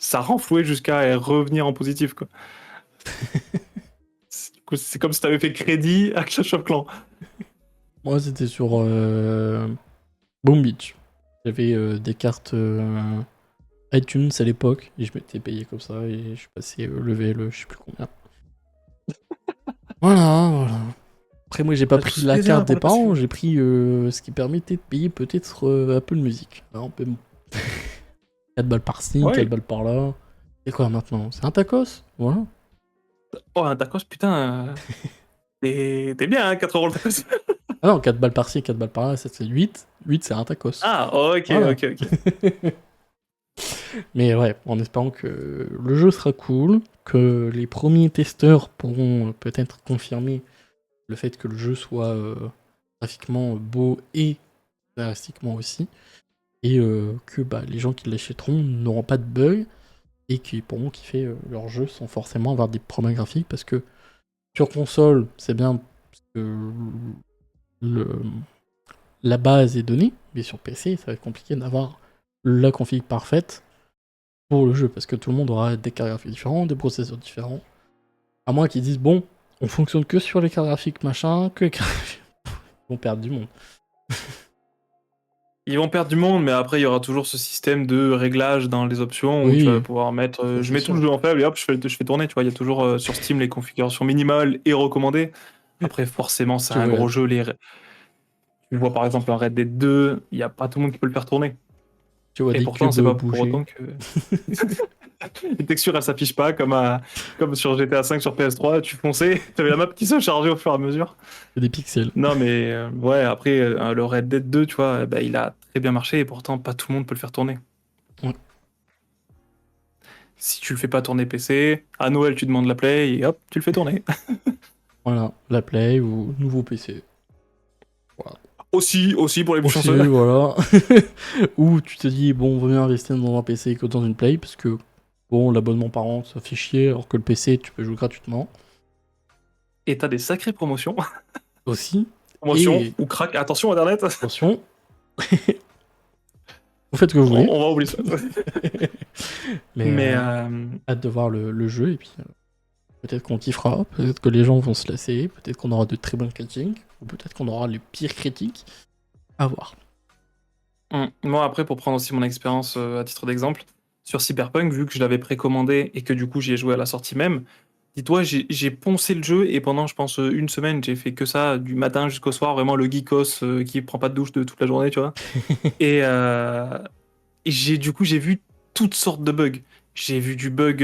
ça renflouait jusqu'à revenir en positif, quoi. Du coup, c'est comme si t'avais fait crédit à Clash of Clans. Moi, c'était sur Boom Beach. J'avais des cartes iTunes à l'époque, et je m'étais payé comme ça, et je suis passé le VLE, je sais plus combien. Voilà. Après, moi, j'ai pas On a pris tous la plaisir carte pour des la passion. parents, j'ai pris ce qui permettait de payer peut-être Apple Music. Alors, 4 balles par-ci, 4 Ouais. balles par-là. Et quoi maintenant? C'est un tacos? Voilà. Oh, un tacos, putain. T'es bien, hein, 4 € le tacos. Ah non, 4 balles par-ci, 4 balles par-là, ça c'est 8. 8, c'est un tacos. Ah, ok, Voilà. ok, ok. Mais ouais, en espérant que le jeu sera cool, que les premiers testeurs pourront peut-être confirmer le fait que le jeu soit graphiquement beau et scénaristiquement aussi, et que bah, les gens qui l'achèteront n'auront pas de bugs et qui pourront kiffer leur jeu sans forcément avoir des problèmes graphiques, parce que sur console, c'est bien parce que le, la base est donnée, mais sur PC, ça va être compliqué d'avoir la config parfaite pour le jeu, parce que tout le monde aura des cartes graphiques différents, des processeurs différents. À moins qu'ils disent, bon, on fonctionne que sur les cartes graphiques machin, que les cartes graphiques vont perdre du monde. Ils vont perdre du monde, mais après, il y aura toujours ce système de réglage dans les options où tu vas Oui, pouvoir mettre. ça Je c'est mets tout le sûr. jeu en faible et hop, je fais tourner. Tu vois, il y a toujours sur Steam les configurations minimales et recommandées. Après, forcément, c'est Tu un vois, gros jeu. Tu vois, par exemple, un Red Dead 2, il n'y a pas tout le monde qui peut le faire tourner. tu vois Et des pourtant, cubes c'est pas pour bouger, autant que. Les textures, elles s'affichent pas comme sur GTA 5 sur PS3. Tu fonçais, t'avais la map qui se chargeait au fur et à mesure. des pixels. Non, mais ouais, après, le Red Dead 2, tu vois, bah, il a très bien marché et pourtant, pas tout le monde peut le faire tourner. Ouais. Si tu le fais pas tourner PC, à Noël, tu demandes la Play et hop, tu le fais tourner. Voilà, la Play ou nouveau PC. Voilà. Aussi pour les plus Aussi, chanceux. voilà. Ou tu te dis, bon, on va mieux investir dans un PC que dans une Play, parce que, bon, l'abonnement par an, ça fait chier, alors que le PC, tu peux jouer gratuitement. Et t'as des sacrées promotions. Aussi. Promotions Et, ou crack. Attention, Internet. attention, vous faites ce que vous voulez. On va oublier ça. Mais Mais hâte de voir le jeu, et puis peut-être qu'on kiffera, peut-être que les gens vont se lasser, peut-être qu'on aura de très bonnes critiques, ou peut-être qu'on aura les pires critiques. À voir. moi, après, pour prendre aussi mon expérience à titre d'exemple, sur Cyberpunk, vu que je l'avais précommandé et que du coup j'y ai joué à la sortie même, dis-toi, j'ai poncé le jeu et pendant, je pense, une semaine, j'ai fait que ça, du matin jusqu'au soir, vraiment le geekos qui prend pas de douche de toute la journée, tu vois. Et, du coup, j'ai vu toutes sortes de bugs. J'ai vu du bug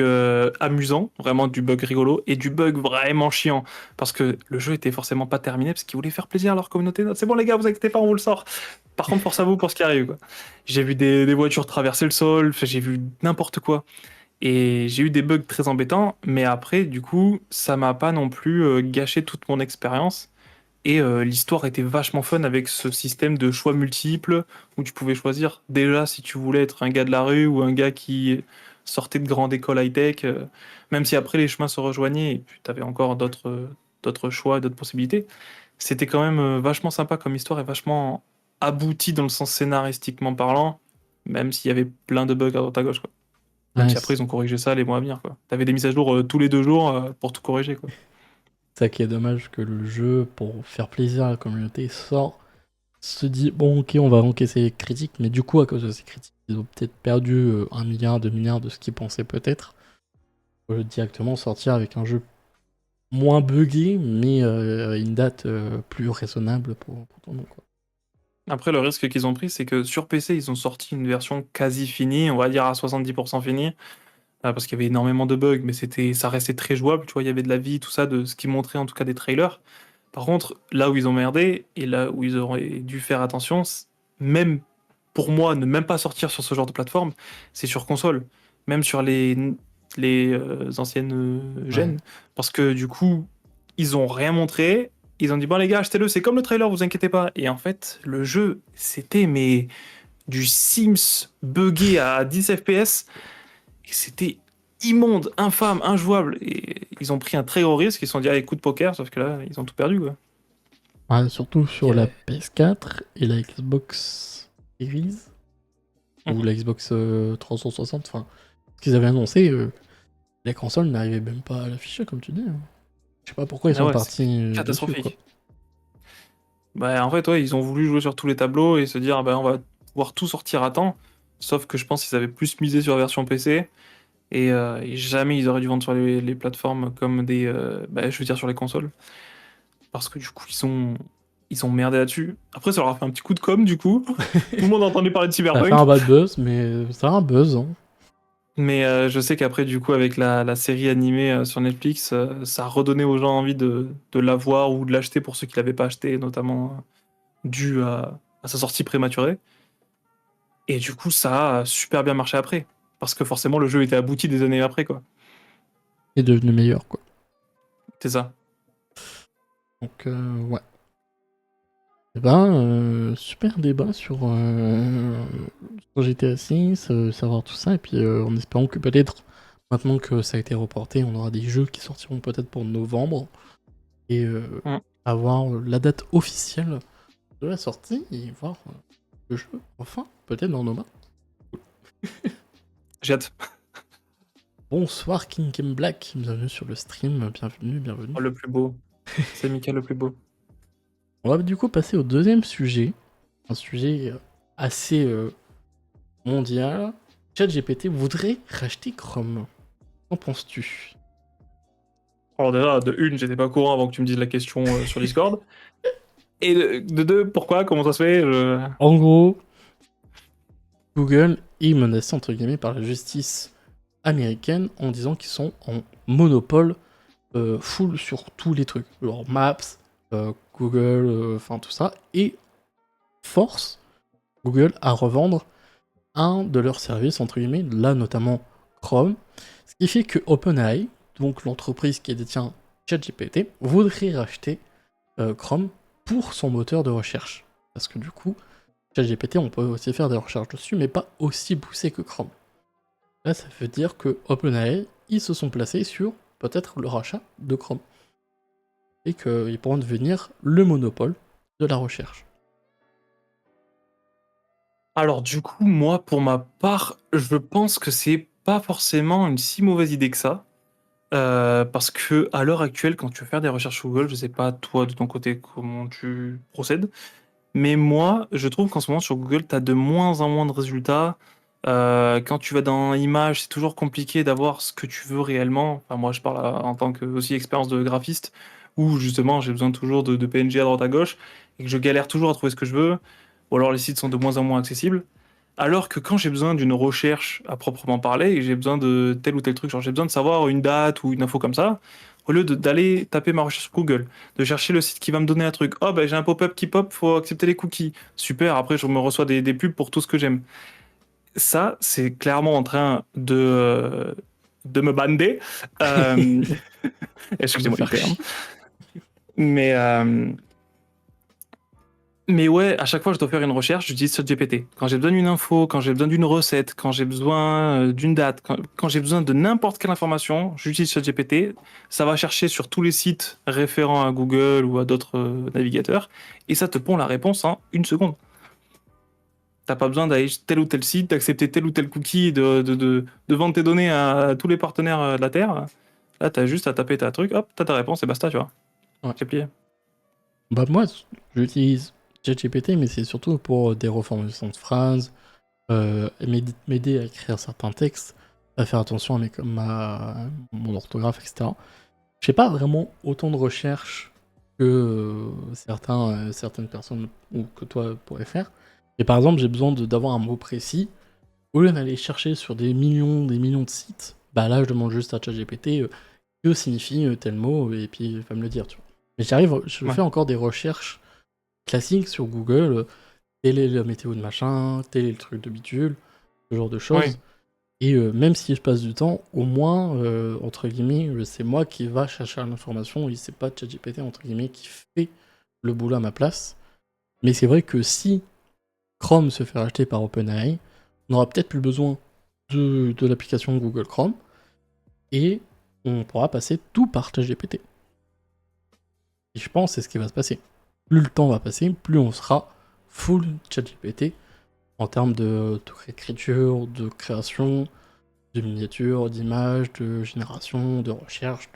amusant, vraiment du bug rigolo, et du bug vraiment chiant. Parce que le jeu était forcément pas terminé, parce qu'ils voulaient faire plaisir à leur communauté. Non, c'est bon les gars, vous inquiétez pas, on vous le sort. Par contre, force à vous pour ce qui arrive, quoi. J'ai vu des voitures traverser le sol, enfin, j'ai vu n'importe quoi. Et j'ai eu des bugs très embêtants, mais après, du coup, ça m'a pas non plus gâché toute mon expérience. Et l'histoire était vachement fun avec ce système de choix multiples où tu pouvais choisir déjà si tu voulais être un gars de la rue ou un gars qui sortait de grande école high-tech, même si après les chemins se rejoignaient et puis tu avais encore d'autres choix, d'autres possibilités. C'était quand même vachement sympa comme histoire et vachement abouti dans le sens scénaristiquement parlant, même s'il y avait plein de bugs à droite à gauche, quoi. Même Ouais, si après ils ont corrigé ça les mois à venir, quoi. T'avais des mises à jour tous les 2 jours pour tout corriger, quoi. c'est ça qui est dommage, que le jeu, pour faire plaisir à la communauté, sort, se dit, bon ok, on va encaisser les critiques, mais du coup, à cause de ces critiques, ils ont peut-être perdu 1 milliard, 2 milliards de ce qu'ils pensaient peut-être. directement sortir avec un jeu moins buggé, mais une date plus raisonnable pour tout le monde, quoi. Après, le risque qu'ils ont pris, c'est que sur PC, ils ont sorti une version quasi finie, on va dire à 70% finie, parce qu'il y avait énormément de bugs, mais ça restait très jouable, tu vois, il y avait de la vie, tout ça, de ce qu'ils montraient en tout cas des trailers. Par contre, là où ils ont merdé, et là où ils auraient dû faire attention, même pour moi, ne même pas sortir sur ce genre de plateforme, c'est sur console, même sur les anciennes Ouais. gènes, parce que du coup, ils ont rien montré, ils ont dit, bon les gars, achetez-le, c'est comme le trailer, vous inquiétez pas. Et en fait, le jeu, c'était mais du Sims buggé à 10 FPS, et c'était immonde, infâme, injouable, et ils ont pris un très gros risque, ils se sont dit, allez, coup de poker, sauf que là, ils ont tout perdu, quoi. Ouais, surtout Et, sur la PS4 et la Xbox Series, ou mhm. la Xbox 360, enfin, ce qu'ils avaient annoncé, les consoles n'arrivaient même pas à l'afficher, comme tu dis, hein. Je sais pas pourquoi ils Ah sont ouais, c'était partis dessus, quoi. catastrophique. Bah, en fait, ouais, ils ont voulu jouer sur tous les tableaux et se dire, bah, on va pouvoir tout sortir à temps. Sauf que je pense qu'ils avaient plus misé sur la version PC et jamais ils auraient dû vendre sur les plateformes comme bah, je veux dire sur les consoles. Parce que du coup, ils ont merdé là-dessus. Après, ça leur a fait un petit coup de com', du coup. Tout le monde a entendu parler de Ça a fait un Cyberpunk. bad buzz, mais ça a un buzz, hein. Mais je sais qu'après, du coup, avec la série animée sur Netflix, ça a redonné aux gens envie de l'avoir ou de l'acheter pour ceux qui l'avaient pas acheté, notamment dû à sa sortie prématurée. Et du coup, ça a super bien marché après. Parce que forcément, le jeu était abouti des années après, quoi. Est devenu meilleur, quoi. C'est ça. Donc, ouais. Eh ben, super débat sur GTA 6, savoir tout ça, et puis en espérant que peut-être, maintenant que ça a été reporté, on aura des jeux qui sortiront peut-être pour novembre, et Mm. avoir la date officielle de la sortie, et voir le jeu, enfin, peut-être dans nos mains. J'ai hâte. Bonsoir King Kim Black, bienvenue sur le stream, bienvenue, bienvenue. Oh, le plus beau. C'est Mika le plus beau. On va du coup passer au deuxième sujet, un sujet assez mondial. ChatGPT voudrait racheter Chrome. Qu'en penses-tu? Alors déjà, de une, j'étais pas au courant avant que tu me dises la question sur Discord. Et de deux, pourquoi? Comment ça se fait? En gros, Google est menacé entre guillemets par la justice américaine en disant qu'ils sont en monopole full sur tous les trucs. Genre Maps, Google, enfin tout ça. Et force Google à revendre un de leurs services, entre guillemets, là notamment Chrome. Ce qui fait que OpenAI, donc l'entreprise qui détient ChatGPT, voudrait racheter Chrome pour son moteur de recherche. Parce que du coup, ChatGPT, on peut aussi faire des recherches dessus, mais pas aussi poussé que Chrome. Là, ça veut dire que OpenAI, ils se sont placés sur peut-être le rachat de Chrome. Et qu'ils pourront devenir le monopole de la recherche. Alors du coup, moi, pour ma part, je pense que c'est pas forcément une si mauvaise idée que ça. Parce que à l'heure actuelle, quand tu veux faire des recherches sur Google, je sais pas toi de ton côté comment tu procèdes, mais moi, je trouve qu'en ce moment sur Google, tu as de moins en moins de résultats. Quand tu vas dans Images, c'est toujours compliqué d'avoir ce que tu veux réellement. Enfin, moi, je parle en tant que aussi expérience de graphiste, où justement j'ai besoin toujours de PNG à droite à gauche et que je galère toujours à trouver ce que je veux. Ou alors les sites sont de moins en moins accessibles. Alors que quand j'ai besoin d'une recherche à proprement parler et j'ai besoin de tel ou tel truc, genre j'ai besoin de savoir une date ou une info comme ça, au lieu d'aller taper ma recherche sur Google, de chercher le site qui va me donner un truc, oh ben j'ai un pop-up qui pop, faut accepter les cookies. Super, après je me reçois des pubs pour tout ce que j'aime. Ça, c'est clairement en train de me bander. Euh, De excusez-moi du faire terme. chier. Mais, euh, Mais ouais, à chaque fois que je dois faire une recherche, j'utilise ChatGPT. Quand j'ai besoin d'une info, quand j'ai besoin d'une recette, quand j'ai besoin d'une date, quand j'ai besoin de n'importe quelle information, j'utilise ChatGPT. Ça va chercher sur tous les sites référents à Google ou à d'autres navigateurs et ça te pond la réponse en une seconde. T'as pas besoin d'aller tel ou tel site, d'accepter tel ou tel cookie, de vendre tes données à tous les partenaires de la Terre. Là, t'as juste à taper ta truc, hop, t'as ta réponse et basta, tu vois. Ouais. C'est plié. Bah moi, j'utilise ChatGPT, mais c'est surtout pour des reformulations de phrases, m'aider à écrire certains textes. à faire attention à mon orthographe, etc. Je fais pas vraiment autant de recherches que certaines personnes ou que toi pourrais faire. Et par exemple, j'ai besoin d'avoir un mot précis. Au lieu d'aller chercher sur des millions de sites, bah là, je demande juste à ChatGPT que signifie tel mot, et puis il va me le dire, tu vois. Mais je Ouais. fais encore des recherches classiques sur Google, telle est la météo de machin, tel est le truc de bidule, ce genre de Oui. choses. Et même si je passe du temps, au moins, entre guillemets, c'est moi qui va chercher l'information, et c'est pas ChatGPT, entre guillemets, qui fait le boulot à ma place. Mais c'est vrai que si Chrome se fait racheter par OpenAI, on aura peut-être plus besoin de l'application Google Chrome, et on pourra passer tout par ChatGPT. Et je pense que c'est ce qui va se passer. Plus le temps va passer, plus on sera full ChatGPT en termes de réécriture, de création, de miniatures, d'images, de génération, de recherche,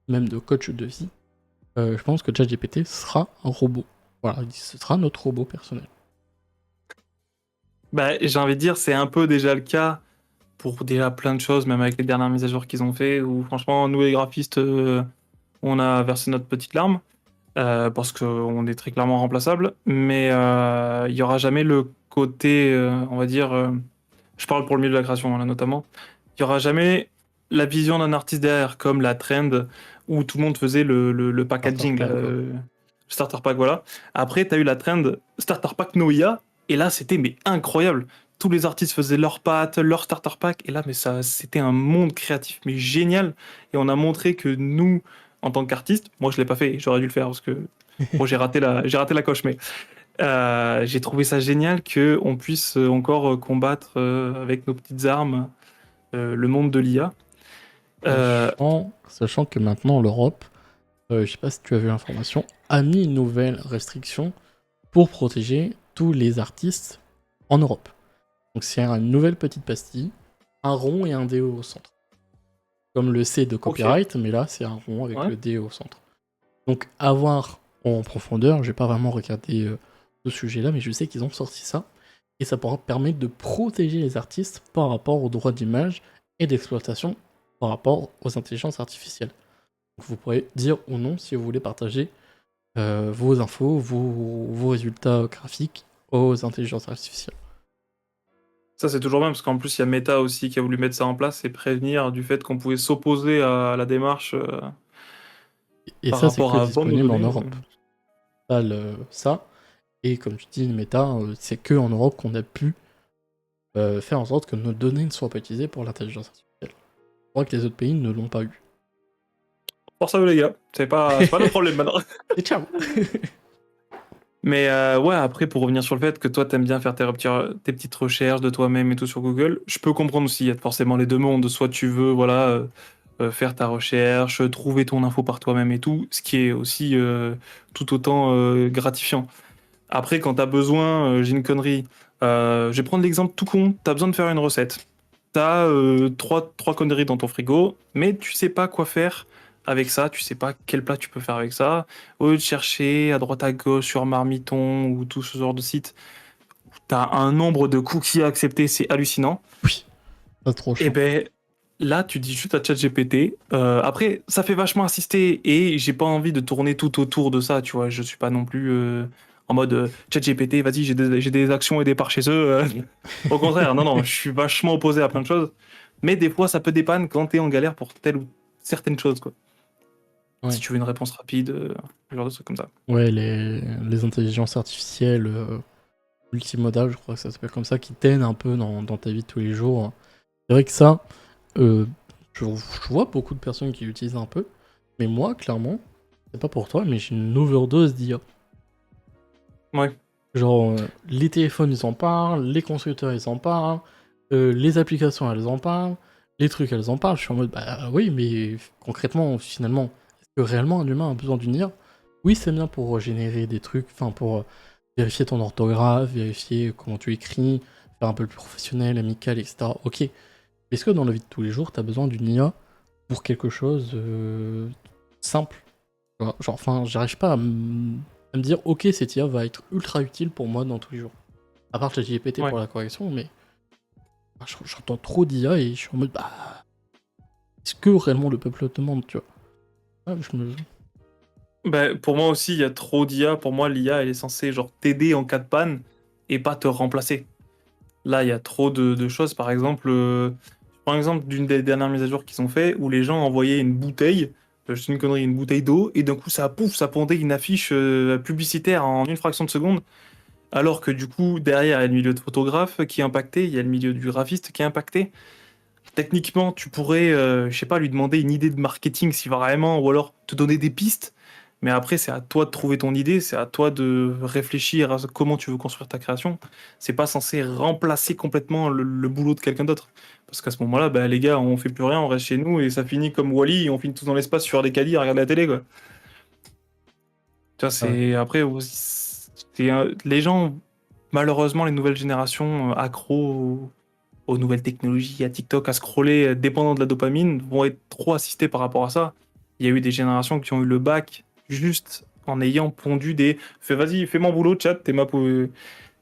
même de coach de vie. Je pense que ChatGPT sera un robot. Voilà, ce sera notre robot personnel. Bah, j'ai envie de dire, c'est un peu déjà le cas pour déjà plein de choses, même avec les dernières mises à jour qu'ils ont fait, où franchement, nous les graphistes, on a versé notre petite larme, parce qu'on est très clairement remplaçable, mais il y aura jamais le côté, on va dire, je parle pour le milieu de la création là notamment, il y aura jamais la vision d'un artiste derrière, comme la trend où tout le monde faisait le Starter packaging, là, pack, quoi. starter pack, voilà. Après, tu as eu la trend starter pack no IA, et là, c'était mais incroyable. Tous les artistes faisaient leurs pattes, leur starter pack, et là, mais ça, c'était un monde créatif, mais génial. Et on a montré que nous, en tant qu'artistes, moi, je l'ai pas fait, j'aurais dû le faire parce que bon, j'ai raté la coche, mais j'ai trouvé ça génial que on puisse encore combattre avec nos petites armes le monde de l'IA. Euh, Sachant que maintenant l'Europe, je sais pas si tu as vu l'information, a mis une nouvelle restriction pour protéger tous les artistes en Europe. Donc c'est une nouvelle petite pastille, un rond et un dé au centre. Comme le C de ok, copyright, mais là c'est un rond avec ouais. le D au centre. Donc à voir en profondeur, j'ai pas vraiment regardé ce sujet-là, mais je sais qu'ils ont sorti ça, et ça pourra permettre de protéger les artistes par rapport aux droits d'image et d'exploitation par rapport aux intelligences artificielles. Donc vous pourrez dire ou non si vous voulez partager vos infos, vos résultats graphiques aux intelligences artificielles. Ça, c'est toujours bien, parce qu'en plus, il y a Meta aussi qui a voulu mettre ça en place et prévenir du fait qu'on pouvait s'opposer à la démarche Et par ça, c'est rapport que à vendre nos disponible en données. Europe. Ça, et comme tu dis, Meta, c'est que en Europe qu'on a pu faire en sorte que nos données ne soient pas utilisées pour l'intelligence artificielle. Je crois que les autres pays ne l'ont pas eu. Force à vous, les gars. C'est pas le problème maintenant. Et ciao. Mais ouais, après, pour revenir sur le fait que toi, t'aimes bien faire tes petites recherches de toi-même et tout sur Google, je peux comprendre aussi. Il y a forcément les deux mondes. Soit tu veux, voilà, faire ta recherche, trouver ton info par toi-même et tout, ce qui est aussi tout autant gratifiant. Après, quand t'as besoin, j'ai une connerie. Je vais prendre l'exemple tout con. T'as besoin de faire une recette. T'as trois conneries dans ton frigo, mais tu sais pas quoi faire avec ça. Tu sais pas quel plat tu peux faire avec ça. Au lieu de chercher à droite à gauche sur Marmiton ou tout ce genre de site, t'as un nombre de cookies à accepter, c'est hallucinant. Oui, pas trop Et chiant. ben là, tu dis juste à ChatGPT. Après, ça fait vachement insister et j'ai pas envie de tourner tout autour de ça, tu vois. Je suis pas non plus en mode ChatGPT, vas-y, j'ai des actions et des parts chez eux. Au contraire, non, non, je suis vachement opposé à plein de choses. Mais des fois, ça peut dépanner quand t'es en galère pour telle ou certaines choses, quoi. Si Ouais, tu veux une réponse rapide, ce genre de trucs comme ça. ouais, les intelligences artificielles multimodales, je crois que ça s'appelle comme ça, qui t'aident un peu dans ta vie de tous les jours. C'est vrai que ça, euh, je vois beaucoup de personnes qui l'utilisent un peu, mais moi, clairement, c'est pas pour toi, mais j'ai une overdose d'IA. Ouais. Genre, les téléphones, ils en parlent, les constructeurs, ils en parlent, les applications, elles en parlent, les trucs, elles en parlent. Je suis en mode, bah oui, mais concrètement, finalement, est-ce que réellement un humain a besoin d'une IA? Oui, c'est bien pour générer des trucs, enfin, pour vérifier ton orthographe, vérifier comment tu écris, faire un peu plus professionnel, amical, etc. Ok. Mais est-ce que dans la vie de tous les jours, t'as besoin d'une IA pour quelque chose simple? Genre, enfin, j'arrive pas à me dire, ok, cette IA va être ultra utile pour moi dans tous les jours. À part ChatGPT Ouais. pour la correction, mais J'entends trop d'IA et je suis en mode, bah, est-ce que réellement le peuple le demande, tu vois? Ah, je me... Bah, pour moi aussi, il y a trop d'IA. Pour moi, l'IA, elle est censée genre t'aider en cas de panne et pas te remplacer. Là, il y a trop de choses. Par exemple, je prends l'exemple d'une des dernières mises à jour qu'ils ont fait où les gens envoyaient une bouteille, je dis une connerie, une bouteille d'eau, et d'un coup, ça pouf, ça pondait une affiche publicitaire en une fraction de seconde. Alors que du coup, derrière, il y a le milieu de photographe qui est impacté, il y a le milieu du graphiste qui est impacté. Techniquement, tu pourrais, je sais pas, lui demander une idée de marketing si vraiment, ou alors te donner des pistes. Mais après, c'est à toi de trouver ton idée, c'est à toi de réfléchir à comment tu veux construire ta création. C'est pas censé remplacer complètement le boulot de quelqu'un d'autre. Parce qu'à ce moment-là, bah, les gars, on fait plus rien, on reste chez nous et ça finit comme Wall-E, on finit tous dans l'espace sur des caddies à regarder la télé, quoi. Tu vois, Ah ouais. c'est après, les gens, malheureusement, les nouvelles générations accros aux nouvelles technologies, à TikTok, à scroller, dépendant de la dopamine, vont être trop assistés par rapport à ça. Il y a eu des générations qui ont eu le bac juste en ayant pondu des vas-y, fais mon boulot, chat, t'es,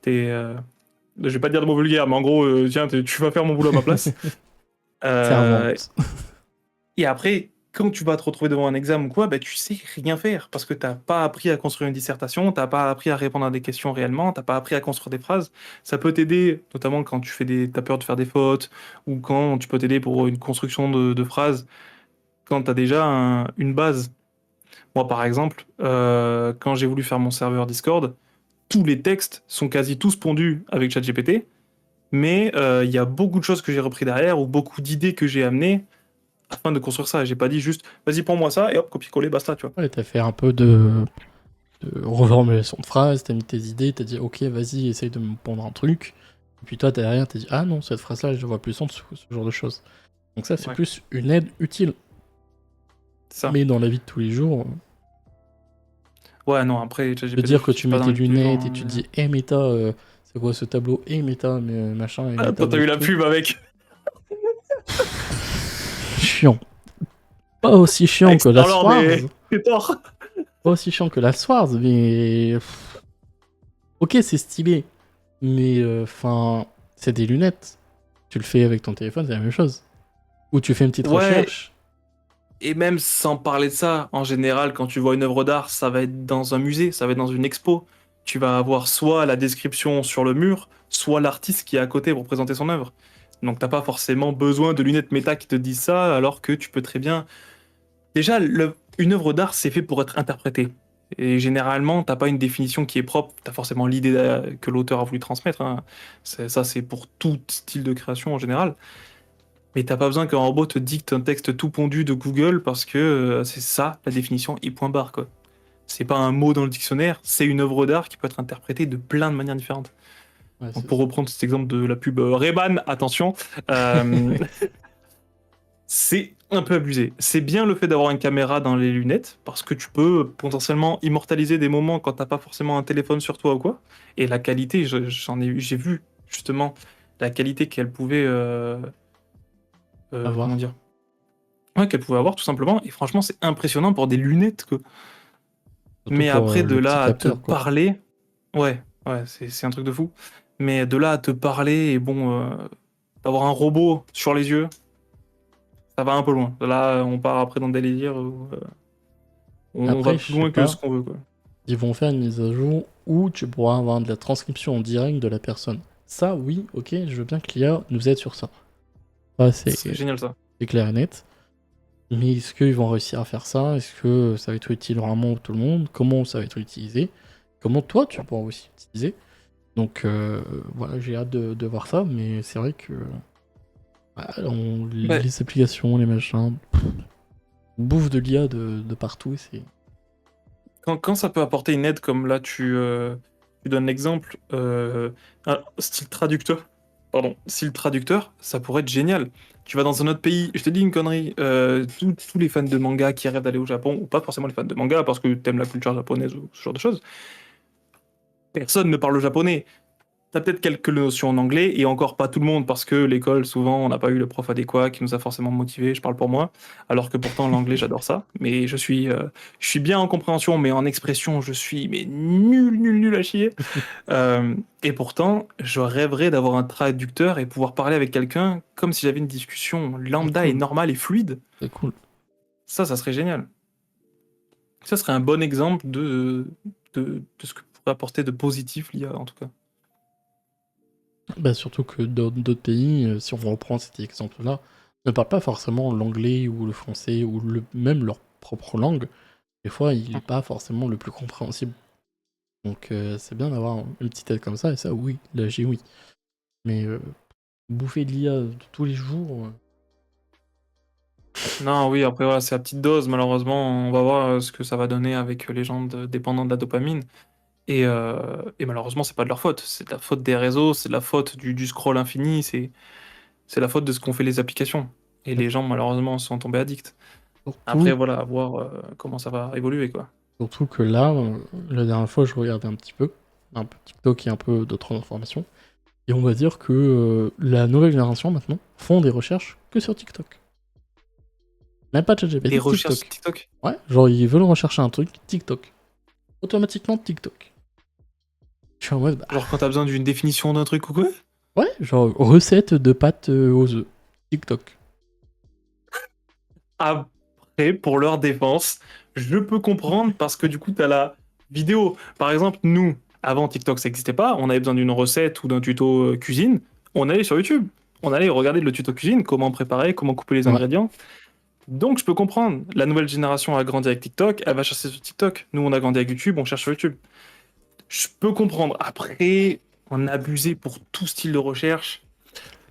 je vais pas dire de mots vulgaires, mais en gros, tiens, tu vas faire mon boulot à ma place. Euh, Servante. et après, quand tu vas te retrouver devant un examen ou quoi, bah, tu sais rien faire parce que t'as pas appris à construire une dissertation, t'as pas appris à répondre à des questions réellement, t'as pas appris à construire des phrases. Ça peut t'aider, notamment quand t'as peur de faire des fautes ou quand tu peux t'aider pour une construction de phrases quand t'as déjà une base. Moi, par exemple, quand j'ai voulu faire mon serveur Discord, tous les textes sont quasi tous pondus avec ChatGPT, mais il y a beaucoup de choses que j'ai repris derrière ou beaucoup d'idées que j'ai amenées afin de construire ça. J'ai pas dit juste, vas-y, prends-moi ça et hop, copier-coller, basta, tu vois. Ouais, t'as fait un peu de reformulation de phrase, t'as mis tes idées, t'as dit ok, vas-y, essaye de me pondre un truc. Et puis toi, derrière, t'as dit ah non, cette phrase-là, je vois plus en dessous, ce genre de choses. Donc ça, c'est Ouais, plus une aide utile. c'est ça. Mais dans la vie de tous les jours, Ouais, non, après, te ChatGPT, dire je que tu l'utilise pas mets dans la tes vie de tous les jours, lunettes et hein, tu te dis hey méta, c'est quoi ce tableau? Hey méta, mais machin, hey Ah, méta, toi, t'as eu bouge la tout. pub avec, Chiant. Pas aussi chiant avec que la Star-Lord Swars. et Thor. Pas aussi chiant que la Swars, mais. Ok, c'est stylé. Mais enfin, c'est des lunettes. Tu le fais avec ton téléphone, c'est la même chose. Ou tu fais une petite Ouais, recherche. et même sans parler de ça, en général, quand tu vois une œuvre d'art, ça va être dans un musée, ça va être dans une expo. Tu vas avoir soit la description sur le mur, soit l'artiste qui est à côté pour présenter son œuvre. Donc t'as pas forcément besoin de lunettes méta qui te disent ça, alors que tu peux très bien. Déjà, une œuvre d'art, c'est fait pour être interprétée. Et généralement, t'as pas une définition qui est propre, t'as forcément l'idée que l'auteur a voulu transmettre, hein. Ça, c'est pour tout style de création en général. Mais t'as pas besoin qu'un robot te dicte un texte tout pondu de Google parce que c'est ça, la définition, et point barre, quoi. C'est pas un mot dans le dictionnaire, c'est une œuvre d'art qui peut être interprétée de plein de manières différentes. Ouais, Donc c'est pour ça. reprendre cet exemple de la pub Ray-Ban, attention, euh, c'est un peu abusé. C'est bien le fait d'avoir une caméra dans les lunettes, parce que tu peux potentiellement immortaliser des moments quand t'as pas forcément un téléphone sur toi ou quoi. Et la qualité, j'ai vu justement la qualité qu'elle pouvait, À comment voir. dire, ouais, qu'elle pouvait avoir tout simplement. Et franchement, c'est impressionnant pour des lunettes, quoi. Surtout Mais pour après, de le petit là à te capteur, quoi. parler, ouais, c'est un truc de fou. Mais de là à te parler et bon, d'avoir un robot sur les yeux, ça va un peu loin. Là, on part après dans des délires où on va Après, je plus sais loin que ce pas. qu'on veut, quoi. Ils vont faire une mise à jour où tu pourras avoir de la transcription en direct de la personne. Ça, oui, ok, je veux bien que l'IA nous aide sur ça. Ça, Ce serait génial, ça. c'est clair et net. Mais est-ce qu'ils vont réussir à faire ça? Est-ce que ça va être utile vraiment pour tout le monde? Comment ça va être utilisé? Comment toi, tu pourras aussi l'utiliser? Donc voilà, j'ai hâte de voir ça, mais c'est vrai que Bah, les applications, les machins, on bouffe de l'IA de partout. Et c'est... quand ça peut apporter une aide, comme là, tu donnes l'exemple, un style traducteur, pardon, style traducteur, ça pourrait être génial. Tu vas dans un autre pays, je te dis une connerie, tous les fans de manga qui rêvent d'aller au Japon, ou pas forcément les fans de manga parce que t'aimes la culture japonaise ou ce genre de choses, personne ne parle japonais. T'as peut-être quelques notions en anglais, et encore pas tout le monde, parce que l'école, souvent, on n'a pas eu le prof adéquat qui nous a forcément motivés, je parle pour moi, alors que pourtant l'anglais, j'adore ça. Mais je suis bien en compréhension, mais en expression, je suis mais nul, nul, nul à chier. Euh, et pourtant, je rêverais d'avoir un traducteur et pouvoir parler avec quelqu'un comme si j'avais une discussion C'est lambda et cool, normale et fluide. c'est cool. Ça serait génial. Ça serait un bon exemple de ce que pourrait apporter de positif l'IA, en tout cas. Bah, surtout que dans d'autres pays, si on reprend cet exemple-là, ne parlent pas forcément l'anglais ou le français ou même leur propre langue. Des fois, il n'est pas forcément le plus compréhensible. Donc c'est bien d'avoir une petite aide comme ça, et ça, oui, là j'ai oui. Mais bouffer de l'IA de tous les jours, Non, oui, après, voilà, c'est à petite dose. Malheureusement, on va voir ce que ça va donner avec les gens dépendants de la dopamine. Et malheureusement, c'est pas de leur faute. C'est de la faute des réseaux, c'est de la faute du scroll infini, c'est la faute de ce qu'ont fait les applications. Et les gens, malheureusement, sont tombés addicts. Après, surtout, voilà, à voir comment ça va évoluer, quoi. surtout que là, la dernière fois, je regardais un peu TikTok et un peu d'autres informations, et on va dire que la nouvelle génération maintenant font des recherches que sur TikTok. Même pas Des ChatGPT, recherches sur TikTok. TikTok. Ouais, genre ils veulent rechercher un truc, TikTok. Automatiquement TikTok. Je suis en mode, bah, Genre quand t'as besoin d'une définition d'un truc ou quoi? ouais, genre recette de pâtes aux œufs, TikTok. Après, pour leur défense, je peux comprendre parce que du coup, t'as la vidéo. Par exemple, nous, avant TikTok, ça n'existait pas. On avait besoin d'une recette ou d'un tuto cuisine. On allait sur YouTube. On allait regarder le tuto cuisine, comment préparer, comment couper les Ouais, ingrédients. Donc, je peux comprendre. La nouvelle génération a grandi avec TikTok, elle va chercher sur TikTok. Nous, on a grandi avec YouTube, on cherche sur YouTube. Je peux comprendre. Après, on a abusé pour tout style de recherche.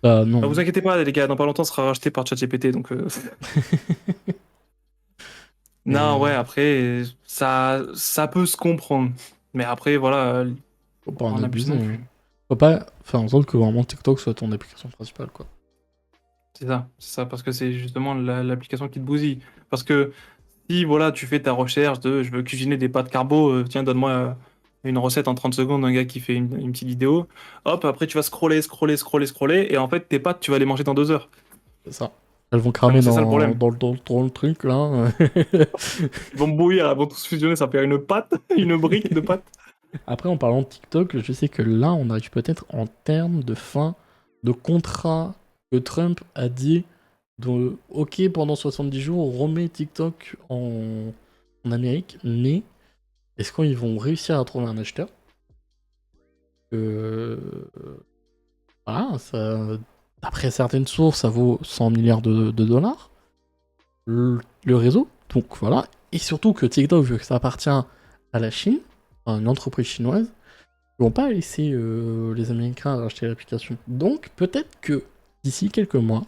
bah Bah, non. vous inquiétez pas, les gars, dans pas longtemps, ça sera racheté par ChatGPT. Donc, Mais non, ouais, après, ça peut se comprendre. Mais après, voilà, faut faut pas pas en en abuser abuser, non hein. plus. Faut pas faire en sorte que vraiment TikTok soit ton application principale, quoi. C'est ça, parce que c'est justement l'application qui te bousille. Parce que si, voilà, tu fais ta recherche de je veux cuisiner des pâtes carbo, tiens, donne-moi une recette en 30 secondes d'un gars qui fait une petite vidéo. Hop, après, tu vas scroller, scroller, scroller, scroller, et en fait, tes pâtes, tu vas les manger dans 2 heures. C'est ça. Elles vont Donc, cramer c'est ça le dans, problème. dans le truc, là. Ils vont bouillir, elles vont tous fusionner, ça fait une pâte, une brique de pâte. Après, en parlant de TikTok, je sais que là, on arrive peut-être en termes de fin de contrat que Trump a dit de OK, pendant 70 jours, on remet TikTok en Amérique, mais est-ce qu'ils vont réussir à trouver un acheteur? Euh, voilà, d'après certaines sources, ça vaut 100 milliards de dollars, le réseau. Donc voilà. Et surtout que TikTok, vu que ça appartient à la Chine, à une entreprise chinoise, ils vont pas laisser les Américains racheter l'application. Donc peut-être que d'ici quelques mois,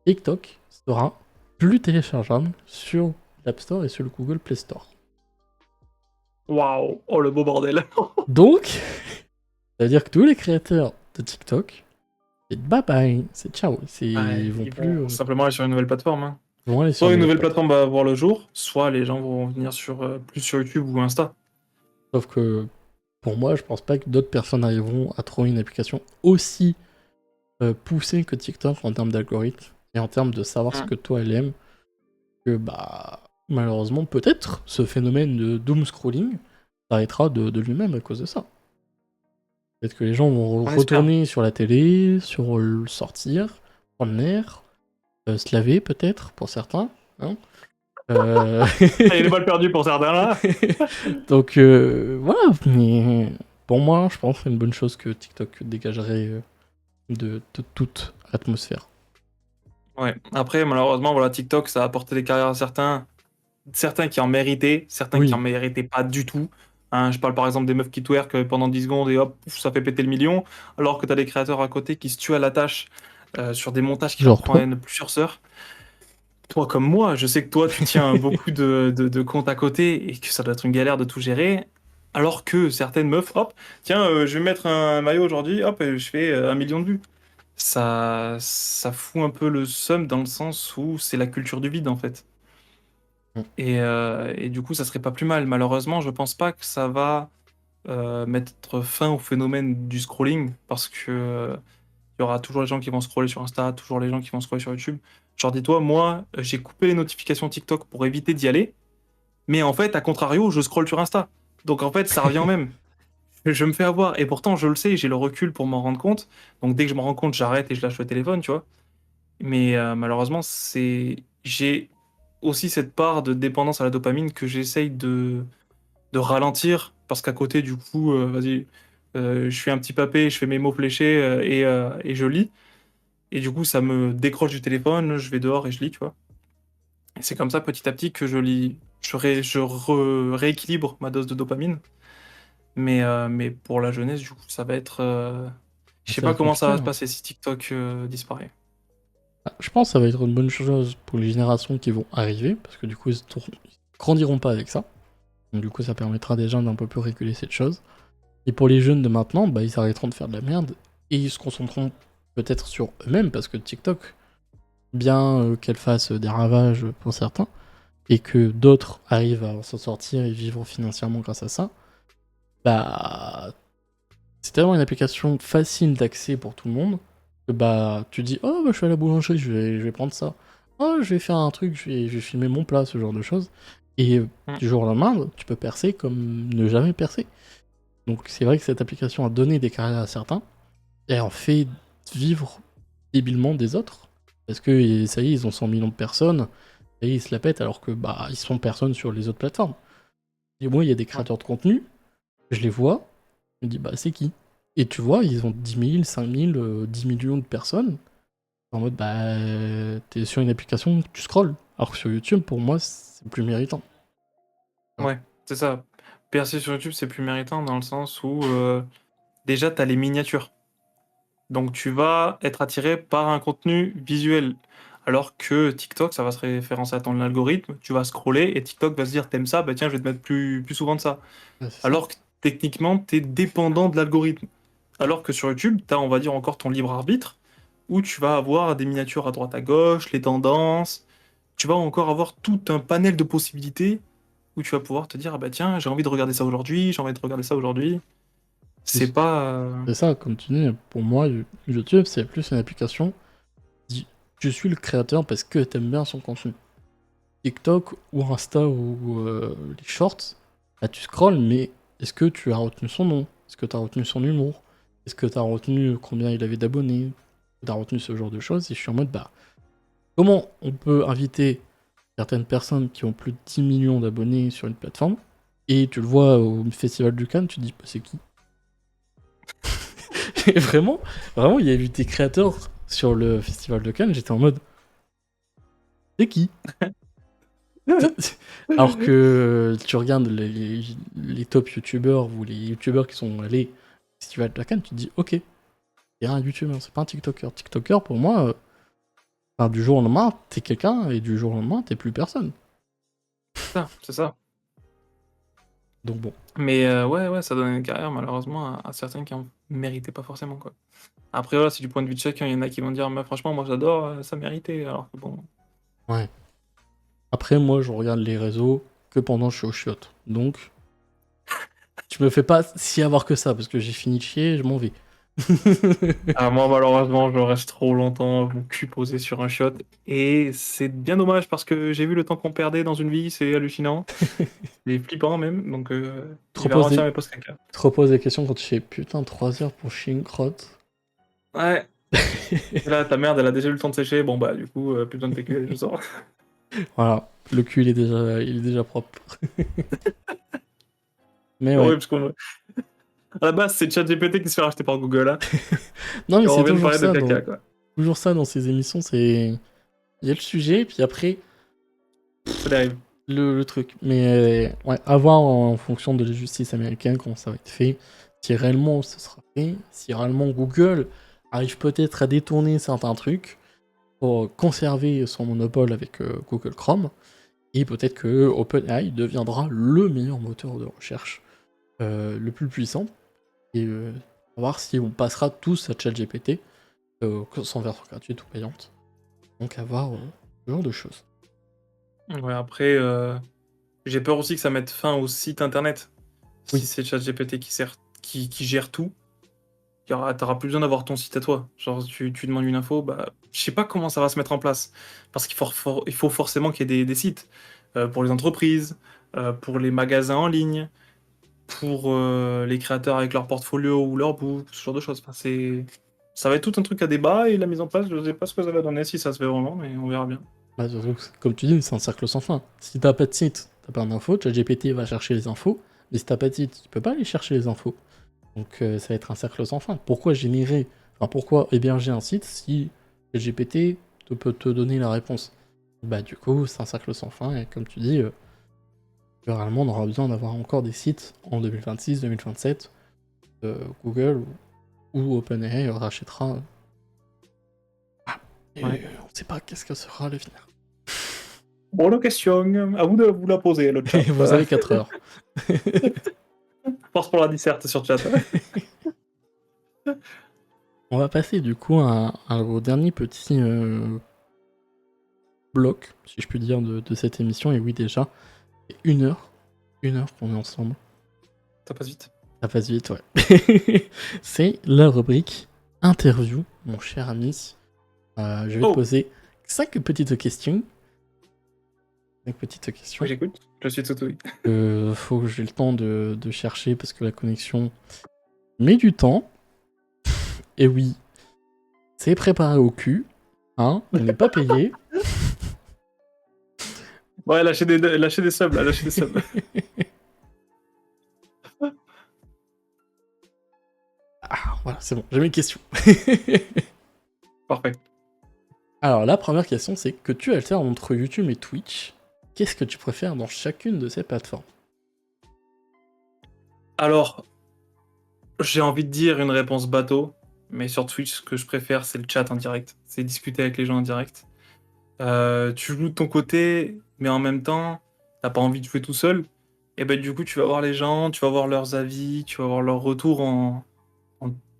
TikTok sera plus téléchargeable sur l'App Store et sur le Google Play Store. Waouh, oh le beau bordel. Donc, ça veut dire que tous les créateurs de TikTok, c'est bye bye, c'est ciao. Ouais, Ils vont ils vont plus, simplement aller sur une nouvelle plateforme, hein. ils vont aller sur Soit une une nouvelle nouvelle plateforme. plateforme va voir le jour, soit les gens vont venir plus sur YouTube ou Insta. Sauf que pour moi, je pense pas que d'autres personnes arriveront à trouver une application aussi poussée que TikTok en termes d'algorithme et en termes de savoir ce Mm. que toi elle aime. Que bah malheureusement peut-être ce phénomène de doom scrolling s'arrêtera de lui-même à cause de ça. Peut-être que les gens vont On espère. retourner sur la télé, sur le sortir, prendre l'air, se laver peut-être pour certains, hein. Euh, Il y a des balles perdues pour certains là. Donc voilà, mais pour moi je pense que c'est une bonne chose que TikTok dégagerait de toute atmosphère. Ouais. Après, malheureusement, voilà, TikTok, ça a apporté des carrières à certains qui en méritaient, certains qui en Oui, méritaient pas du tout. Hein, je parle par exemple des meufs qui twerk pendant 10 secondes et hop, pouf, ça fait péter le million, alors que t'as des créateurs à côté qui se tuent à la tâche sur des montages qui leur genre toi. prennent plusieurs heures. Toi comme moi, je sais que toi, tu tiens beaucoup de comptes à côté et que ça doit être une galère de tout gérer. Alors que certaines meufs, hop, tiens, je vais mettre un maillot aujourd'hui, hop, et je fais 1 million de vues. Ça fout un peu le seum dans le sens où c'est la culture du vide en fait. Et du coup, ça serait pas plus mal. Malheureusement, je pense pas que ça va. mettre fin au phénomène du scrolling parce que il y aura toujours les gens qui vont scroller sur Insta, toujours les gens qui vont scroller sur YouTube. Genre, dis-toi, moi, j'ai coupé les notifications TikTok pour éviter d'y aller, mais en fait, à contrario, je scrolle sur Insta. Donc en fait, ça revient au même. Je me fais avoir, et pourtant, je le sais, j'ai le recul pour m'en rendre compte. Donc dès que je m'en rends compte, j'arrête et je lâche le téléphone, tu vois. Mais malheureusement, j'ai aussi cette part de dépendance à la dopamine que j'essaye de ralentir parce qu'à côté, du coup, vas-y, je suis un petit papé, je fais mes mots fléchés et je lis. Et du coup, ça me décroche du téléphone, je vais dehors et je lis, tu vois. Et c'est comme ça, petit à petit, que je lis, rééquilibre ma dose de dopamine. Mais pour la jeunesse, du coup, ça va être. Je sais Ça va pas être comment ça compliqué, va se hein. passer si TikTok disparaît. Je pense que ça va être une bonne chose pour les générations qui vont arriver, parce que du coup, ils grandiront pas avec ça. Donc, du coup, ça permettra déjà d'un peu plus réguler cette chose. Et pour les jeunes de maintenant, bah, ils arrêteront de faire de la merde et ils se concentreront peut-être sur eux-mêmes, parce que TikTok, bien qu'elle fasse des ravages pour certains, et que d'autres arrivent à s'en sortir et vivre financièrement grâce à ça, bah, c'est tellement une application facile d'accès pour tout le monde que bah, tu dis oh, bah, je suis à la boulangerie, je vais prendre ça. Oh, je vais faire un truc, je vais filmer mon plat, ce genre de choses. Et Mm. du jour au lendemain, tu peux percer comme ne jamais percer. Donc c'est vrai que cette application a donné des carrières à certains et en fait vivre débilement des autres. Parce que ça y est, ils ont 100 millions de personnes, et ils se la pètent alors que bah ils sont personne sur les autres plateformes. Et moi, il y a des Ouais. créateurs de contenu, je les vois, je me dis bah c'est qui? Et tu vois, ils ont 10 000, 5 000, 10 millions de personnes. En mode bah t'es sur une application, tu scrolles. Alors que sur YouTube, pour moi, c'est plus méritant. Ah, Ouais, c'est ça. Percer sur YouTube, c'est plus méritant dans le sens où déjà, tu as les miniatures. Donc, tu vas être attiré par un contenu visuel. Alors que TikTok, ça va se référencer à ton algorithme. Tu vas scroller et TikTok va se dire, t'aimes ça, bah tiens, je vais te mettre plus souvent de ça. ouais, c'est ça. Alors que techniquement, tu es dépendant de l'algorithme. Alors que sur YouTube, tu as, on va dire, encore ton libre arbitre, où tu vas avoir des miniatures à droite à gauche, les tendances. Tu vas encore avoir tout un panel de possibilités où tu vas pouvoir te dire, ah bah tiens, j'ai envie de regarder ça aujourd'hui, j'ai envie de regarder ça aujourd'hui. C'est C'est pas. c'est ça, comme tu dis, pour moi, YouTube, c'est plus une application. Dis, je suis le créateur parce que t'aimes bien son contenu. TikTok ou Insta ou les shorts, bah, tu scrolles, mais est-ce que tu as retenu son nom? Est-ce que tu as retenu son humour? Est-ce que tu as retenu combien il avait d'abonnés? Tu as retenu ce genre de choses? Et je suis en mode, bah, comment on peut inviter certaines personnes qui ont plus de 10 millions d'abonnés sur une plateforme et tu le vois au Festival du Cannes, tu te dis, bah, c'est qui? Et vraiment, vraiment, il y a eu des créateurs sur le Festival de Cannes, j'étais en mode, c'est qui? Alors que tu regardes les top youtubeurs ou les youtubeurs qui sont allés au Festival de la Cannes, tu te dis ok, c'est un youtubeur, c'est pas un tiktoker. Tiktoker pour moi, enfin, du jour au lendemain, t'es quelqu'un et du jour au lendemain, t'es plus personne. Ça, c'est ça. Donc bon, Mais ouais, ouais, ça donne une carrière malheureusement à certains qui en méritaient pas forcément, quoi. Après, voilà, c'est du point de vue de chacun. Il y en a qui vont dire, mais franchement, moi j'adore, ça méritait. Alors que bon. ouais. Après, moi, je regarde les réseaux que pendant que je suis au chiottes. Donc, tu me fais pas si avoir que ça, parce que j'ai fini de chier, je m'en vais. Ah, moi, malheureusement, je reste trop longtemps mon cul posé sur un shot. Et c'est bien dommage parce que j'ai vu le temps qu'on perdait dans une vie, c'est hallucinant. C'est flippant même. Donc, te je vais reposes ralentir des... mes posts caca. te reposes des questions quand tu fais putain 3 heures pour chier une crotte. Ouais. Et là, ta merde, elle a déjà eu le temps de sécher. Bon, bah, du coup, plus besoin de PQ, je sors. Voilà, le cul il est déjà propre. Mais C'est ouais. horrible, parce qu'on. À la base, c'est ChatGPT qui se fait racheter par Google, hein. Non, mais Et on c'est revient de toujours parler de ça caca, dans quoi. toujours ça dans ces émissions, c'est il y a le sujet puis après Ça dérive. le truc. Mais ouais, à voir en fonction de la justice américaine comment ça va être fait, si réellement ce sera fait, si réellement Google arrive peut-être à détourner certains trucs pour conserver son monopole avec Google Chrome et peut-être que OpenAI deviendra le meilleur moteur de recherche, le plus puissant et à voir si on passera tous à ChatGPT, sans version gratuite ou payante. Donc à voir ce genre de choses. Ouais, après, j'ai peur aussi que ça mette fin au site internet. Si Oui. c'est ChatGPT qui gère tout, t'auras plus besoin d'avoir ton site à toi. Genre, tu demandes une info, bah, je sais pas comment ça va se mettre en place. Parce il faut forcément qu'il y ait des sites pour les entreprises, pour les magasins en ligne, pour les créateurs avec leur portfolio ou leur book, ce genre de choses. Enfin, ça va être tout un truc à débat et la mise en place, je sais pas ce que ça va donner, si ça se fait vraiment, mais on verra bien. Bah, surtout que, comme tu dis, c'est un cercle sans fin. Si t'as pas de site, t'as pas d'infos, ChatGPT va chercher les infos, mais si t'as pas de site, tu peux pas aller chercher les infos. Donc ça va être un cercle sans fin. Pourquoi héberger un site si ChatGPT peut te donner la réponse? Bah du coup, c'est un cercle sans fin, et comme tu dis, généralement on aura besoin d'avoir encore des sites en 2026, 2027, Google ou OpenAI rachètera. Et Ouais. on sait pas qu'est-ce que sera l'avenir. Bonne question, à vous de vous la poser, le chat. Vous avez 4 heures. Force pour la disserte sur chat. On va passer du coup au dernier petit bloc, si je puis dire, de cette émission. Et oui, déjà, c'est 1 heure. 1 heure qu'on est ensemble. Ça passe vite. Ça passe vite, ouais. C'est la rubrique interview, mon cher ami. Je vais te Oh, poser 5 petites questions. 5 petites oui, questions. j'écoute. Je suis tout oui. Faut que j'ai le temps de chercher parce que la connexion met du temps. Et oui, c'est préparé au cul. Hein, on n'est pas payé. Ouais, lâchez des subs, là, lâchez des subs. Ah, voilà, c'est bon, j'ai mes questions. Parfait. Alors, la première question, c'est que tu alternes entre YouTube et Twitch. Qu'est-ce que tu préfères dans chacune de ces plateformes? Alors, j'ai envie de dire une réponse bateau, mais sur Twitch, ce que je préfère, c'est le chat en direct. C'est discuter avec les gens en direct. Tu joues de ton côté, mais en même temps, t'as pas envie de jouer tout seul. Et ben du coup, tu vas voir les gens, tu vas voir leurs avis, tu vas voir leurs retours en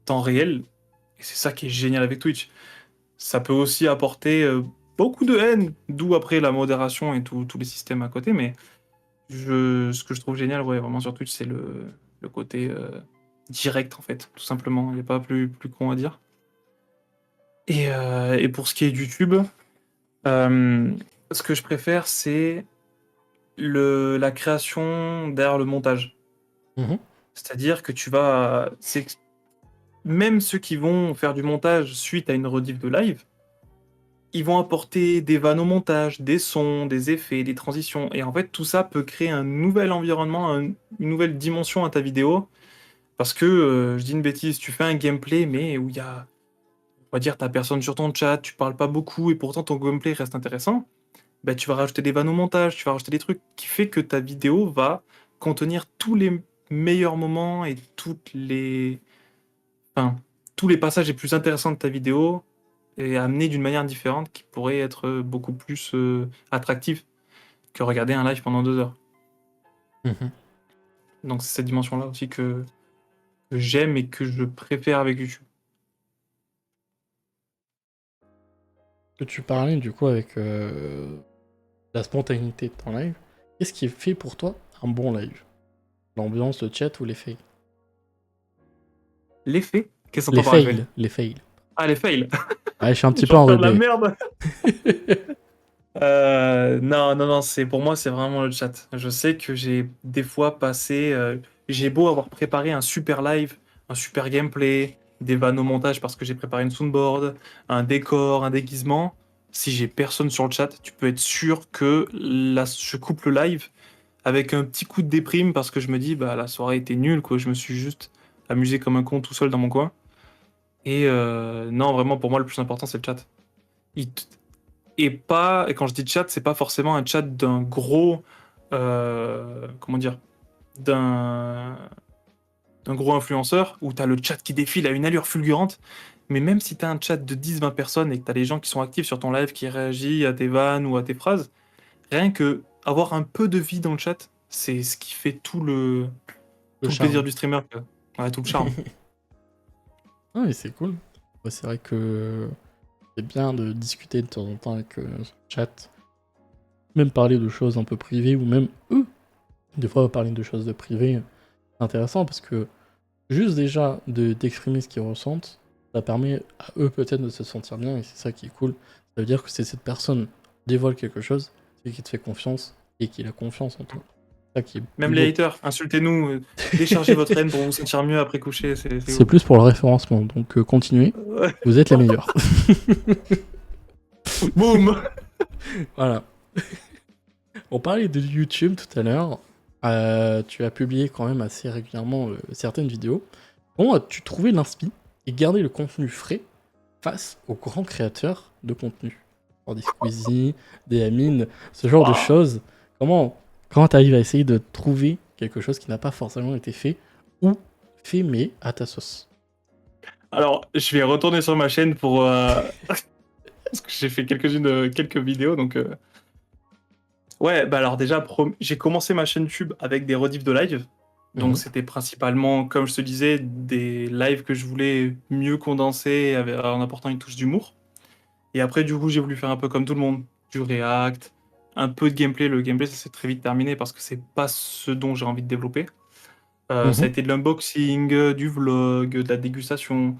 temps réel. Et c'est ça qui est génial avec Twitch. Ça peut aussi apporter beaucoup de haine, d'où après la modération et tous les systèmes à côté. Mais ce que je trouve génial, ouais, vraiment sur Twitch, c'est le côté direct, en fait, tout simplement. Il n'y a pas plus con à dire. Et pour ce qui est de YouTube, euh, ce que je préfère, c'est la création derrière le montage. Mhm. C'est-à-dire que même ceux qui vont faire du montage suite à une rediff de live, ils vont apporter des vannes au montage, des sons, des effets, des transitions. Et en fait, tout ça peut créer un nouvel environnement, une nouvelle dimension à ta vidéo. Parce que, je dis une bêtise, tu fais un gameplay, mais où il y a, on va dire, t'as personne sur ton chat, tu parles pas beaucoup, et pourtant ton gameplay reste intéressant. Bah, tu vas rajouter des vannes au montage, tu vas rajouter des trucs qui fait que ta vidéo va contenir tous les meilleurs moments et enfin, tous les passages les plus intéressants de ta vidéo et amenés d'une manière différente qui pourrait être beaucoup plus attractif que regarder un live pendant 2 heures. Mhm. Donc c'est cette dimension-là aussi que j'aime et que je préfère avec YouTube. Que tu parlais du coup avec la spontanéité de ton live. Qu'est-ce qui fait pour toi un bon live? L'ambiance, le chat ou les fails? L'effet? Qu'est-ce qu'on Les entend par effet? fails, les fails. Ah, les fails! Ouais, je suis un petit peu J'en fais de la enrobé. merde! Non, non, non, pour moi, c'est vraiment le chat. Je sais que j'ai des fois passé. J'ai beau avoir préparé un super live, un super gameplay, des vannes au montage parce que j'ai préparé une soundboard, un décor, un déguisement. Si j'ai personne sur le chat, tu peux être sûr que je coupe le live avec un petit coup de déprime parce que je me dis, bah, la soirée était nulle, quoi. Je me suis juste amusé comme un con tout seul dans mon coin. Et non, vraiment, pour moi, le plus important, c'est le chat. Il t- et quand je dis chat, c'est pas forcément un chat d'un gros, comment dire, d'un d'un gros influenceur où t'as le chat qui défile à une allure fulgurante. Mais même si t'as un chat de 10-20 personnes et que t'as les gens qui sont actifs sur ton live, qui réagissent à tes vannes ou à tes phrases, rien que avoir un peu de vie dans le chat, c'est ce qui fait Le tout le plaisir charme. du streamer, quoi. Ouais, tout le charme. Ah mais c'est cool. Ouais, c'est vrai que c'est bien de discuter de temps en temps avec son chat. Même parler de choses un peu privées ou même eux. Des fois, parler de choses de privées. intéressant parce que juste déjà d'exprimer ce qu'ils ressentent, ça permet à eux peut-être de se sentir bien et c'est ça qui est cool. Ça veut dire que c'est cette personne dévoile quelque chose, c'est qui te fait confiance et qu'il a confiance en toi. C'est ça qui est Même les beau. haters, insultez-nous, déchargez votre haine pour vous sentir mieux après coucher, c'est C'est ouf. plus pour le référencement, donc continuez, Ouais. vous êtes les meilleurs. Boum. Voilà. On parlait de YouTube tout à l'heure. Tu as publié quand même assez régulièrement certaines vidéos. Comment as-tu trouvé l'inspi et gardé le contenu frais face aux grands créateurs de contenu? Genre des Squeezie, des Amine, ce genre de Waouh. choses. Comment t'arrives à essayer de trouver quelque chose qui n'a pas forcément été fait ou fait mais à ta sauce? Alors, je vais retourner sur ma chaîne pour parce que j'ai fait quelques vidéos, donc ouais, bah alors déjà, j'ai commencé ma chaîne YouTube avec des rediffs de live. Donc Mhm. c'était principalement, comme je te disais, des lives que je voulais mieux condenser en apportant une touche d'humour. Et après, du coup, j'ai voulu faire un peu comme tout le monde, du React, un peu de gameplay. Le gameplay, ça s'est très vite terminé parce que c'est pas ce dont j'ai envie de développer. Ça a Mhm. été de l'unboxing, du vlog, de la dégustation.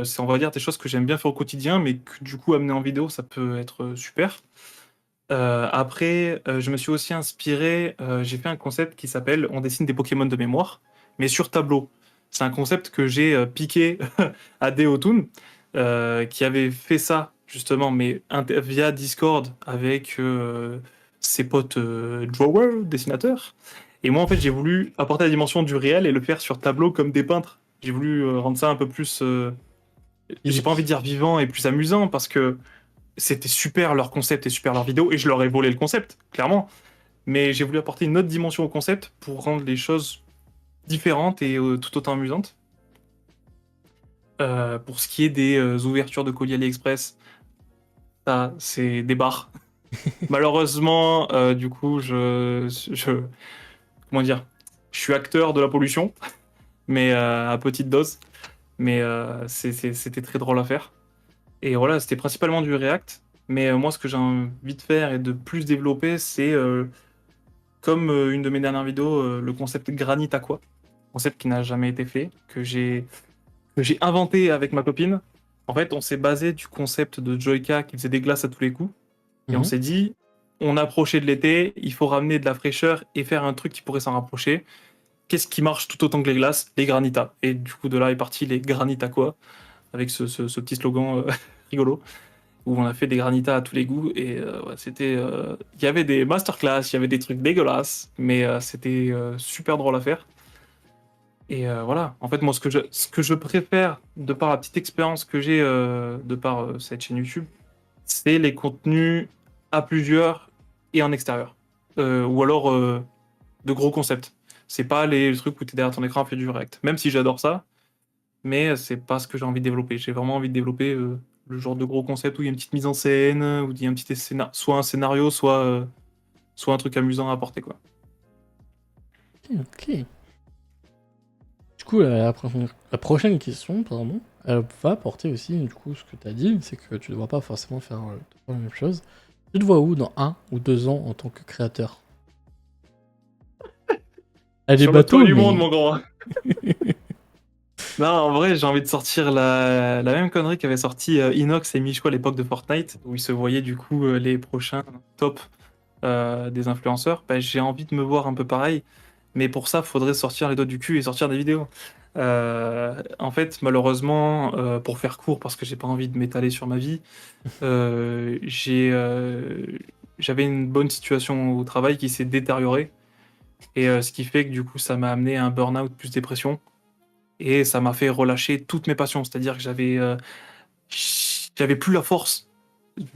C'est, on va dire, des choses que j'aime bien faire au quotidien, mais que du coup, amener en vidéo, ça peut être super. Après, je me suis aussi inspiré, j'ai fait un concept qui s'appelle On dessine des Pokémon de mémoire, mais sur tableau. C'est un concept que j'ai piqué à Deotun, qui avait fait ça justement, mais via Discord avec ses potes drawers, dessinateurs. Et moi, en fait, j'ai voulu apporter la dimension du réel et le faire sur tableau comme des peintres. J'ai voulu rendre ça un peu plus, j'ai pas envie de Physique. dire vivant et plus amusant parce que c'était super leur concept et super leur vidéo, et je leur ai volé le concept, clairement. Mais j'ai voulu apporter une autre dimension au concept pour rendre les choses différentes et tout autant amusantes. Pour ce qui est des ouvertures de colis AliExpress, ça, c'est des barres. Malheureusement, du coup, comment dire, je suis acteur de la pollution, mais à petite dose. Mais c'était très drôle à faire. Et voilà, c'était principalement du React. Mais moi, ce que j'ai envie de faire et de plus développer, c'est comme une de mes dernières vidéos, le concept Granit Aqua, concept qui n'a jamais été fait, que j'ai inventé avec ma copine. En fait, on s'est basé du concept de Joyka qui faisait des glaces à tous les coups, et on Mhm. s'est dit, on approchait de l'été, il faut ramener de la fraîcheur et faire un truc qui pourrait s'en rapprocher. Qu'est-ce qui marche tout autant que les glaces? Les granitas. Et du coup, de là est parti les Granit Aqua, avec ce petit slogan rigolo où on a fait des granitas à tous les goûts et ouais, c'était il y avait des masterclass, il y avait des trucs dégueulasses, mais c'était super drôle à faire. Et voilà, en fait moi ce que je préfère de par la petite expérience que j'ai de par cette chaîne YouTube, c'est les contenus à plusieurs et en extérieur. Ou alors de gros concepts. C'est pas les trucs où tu es derrière ton écran à faire du React. Même si j'adore ça, mais c'est pas ce que j'ai envie de développer. J'ai vraiment envie de développer le genre de gros concept où il y a une petite mise en scène, où il y a un petit soit un scénario, soit un truc amusant à apporter, quoi. Ok, ok. Du coup, la prochaine question, pardon, elle va porter aussi, du coup, ce que tu as dit, c'est que tu ne dois pas forcément faire tout le temps la même chose. Tu te vois où dans 1 ou 2 ans en tant que créateur? Elle est Sur le toit bateau, du monde, mais... mon grand. Non, en vrai, j'ai envie de sortir la même connerie qu'avait sorti Inox et Michko à l'époque de Fortnite, où ils se voyaient du coup les prochains top des influenceurs. Bah, j'ai envie de me voir un peu pareil, mais pour ça, faudrait sortir les doigts du cul et sortir des vidéos. En fait, malheureusement, pour faire court, parce que j'ai pas envie de m'étaler sur ma vie, j'avais une bonne situation au travail qui s'est détériorée, et ce qui fait que du coup, ça m'a amené à un burn-out plus dépression, et ça m'a fait relâcher toutes mes passions. C'est-à-dire que j'avais plus la force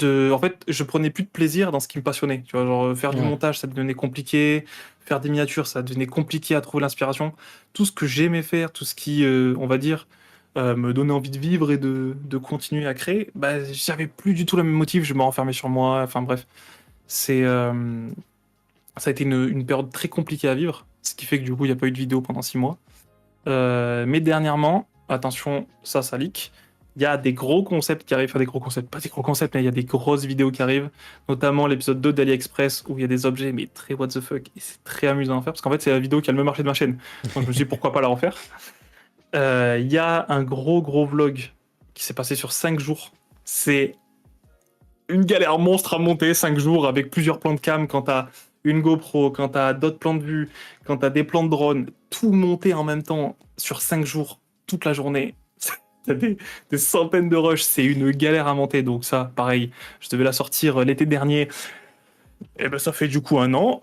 en fait, je prenais plus de plaisir dans ce qui me passionnait. Tu vois, genre faire du Ouais. montage, ça devenait compliqué. Faire des miniatures, ça devenait compliqué à trouver l'inspiration. Tout ce que j'aimais faire, tout ce qui, on va dire, me donnait envie de vivre et de continuer à créer, bah, j'avais plus du tout la même motive. Je me renfermais sur moi. Enfin bref, ça a été une période très compliquée à vivre. Ce qui fait que du coup, il n'y a pas eu de vidéo pendant 6 mois. Mais dernièrement, attention, ça leak. Il y a des gros concepts qui arrivent, enfin des gros concepts, pas des gros concepts, mais il y a des grosses vidéos qui arrivent, notamment l'épisode 2 d'AliExpress où il y a des objets, mais très what the fuck, et c'est très amusant à faire, parce qu'en fait, c'est la vidéo qui a le même marché de ma chaîne. Donc je me suis dit, pourquoi pas la refaire. Il y a un gros vlog qui s'est passé sur 5 jours. C'est une galère monstre à monter, 5 jours, avec plusieurs plans de cam quand t'as une GoPro, quand t'as d'autres plans de vue, quand t'as des plans de drone, tout monté en même temps sur 5 jours, toute la journée. T'as des centaines de rushs, c'est une galère à monter. Donc ça, pareil, je devais la sortir l'été dernier. Et ben ça fait du coup un an.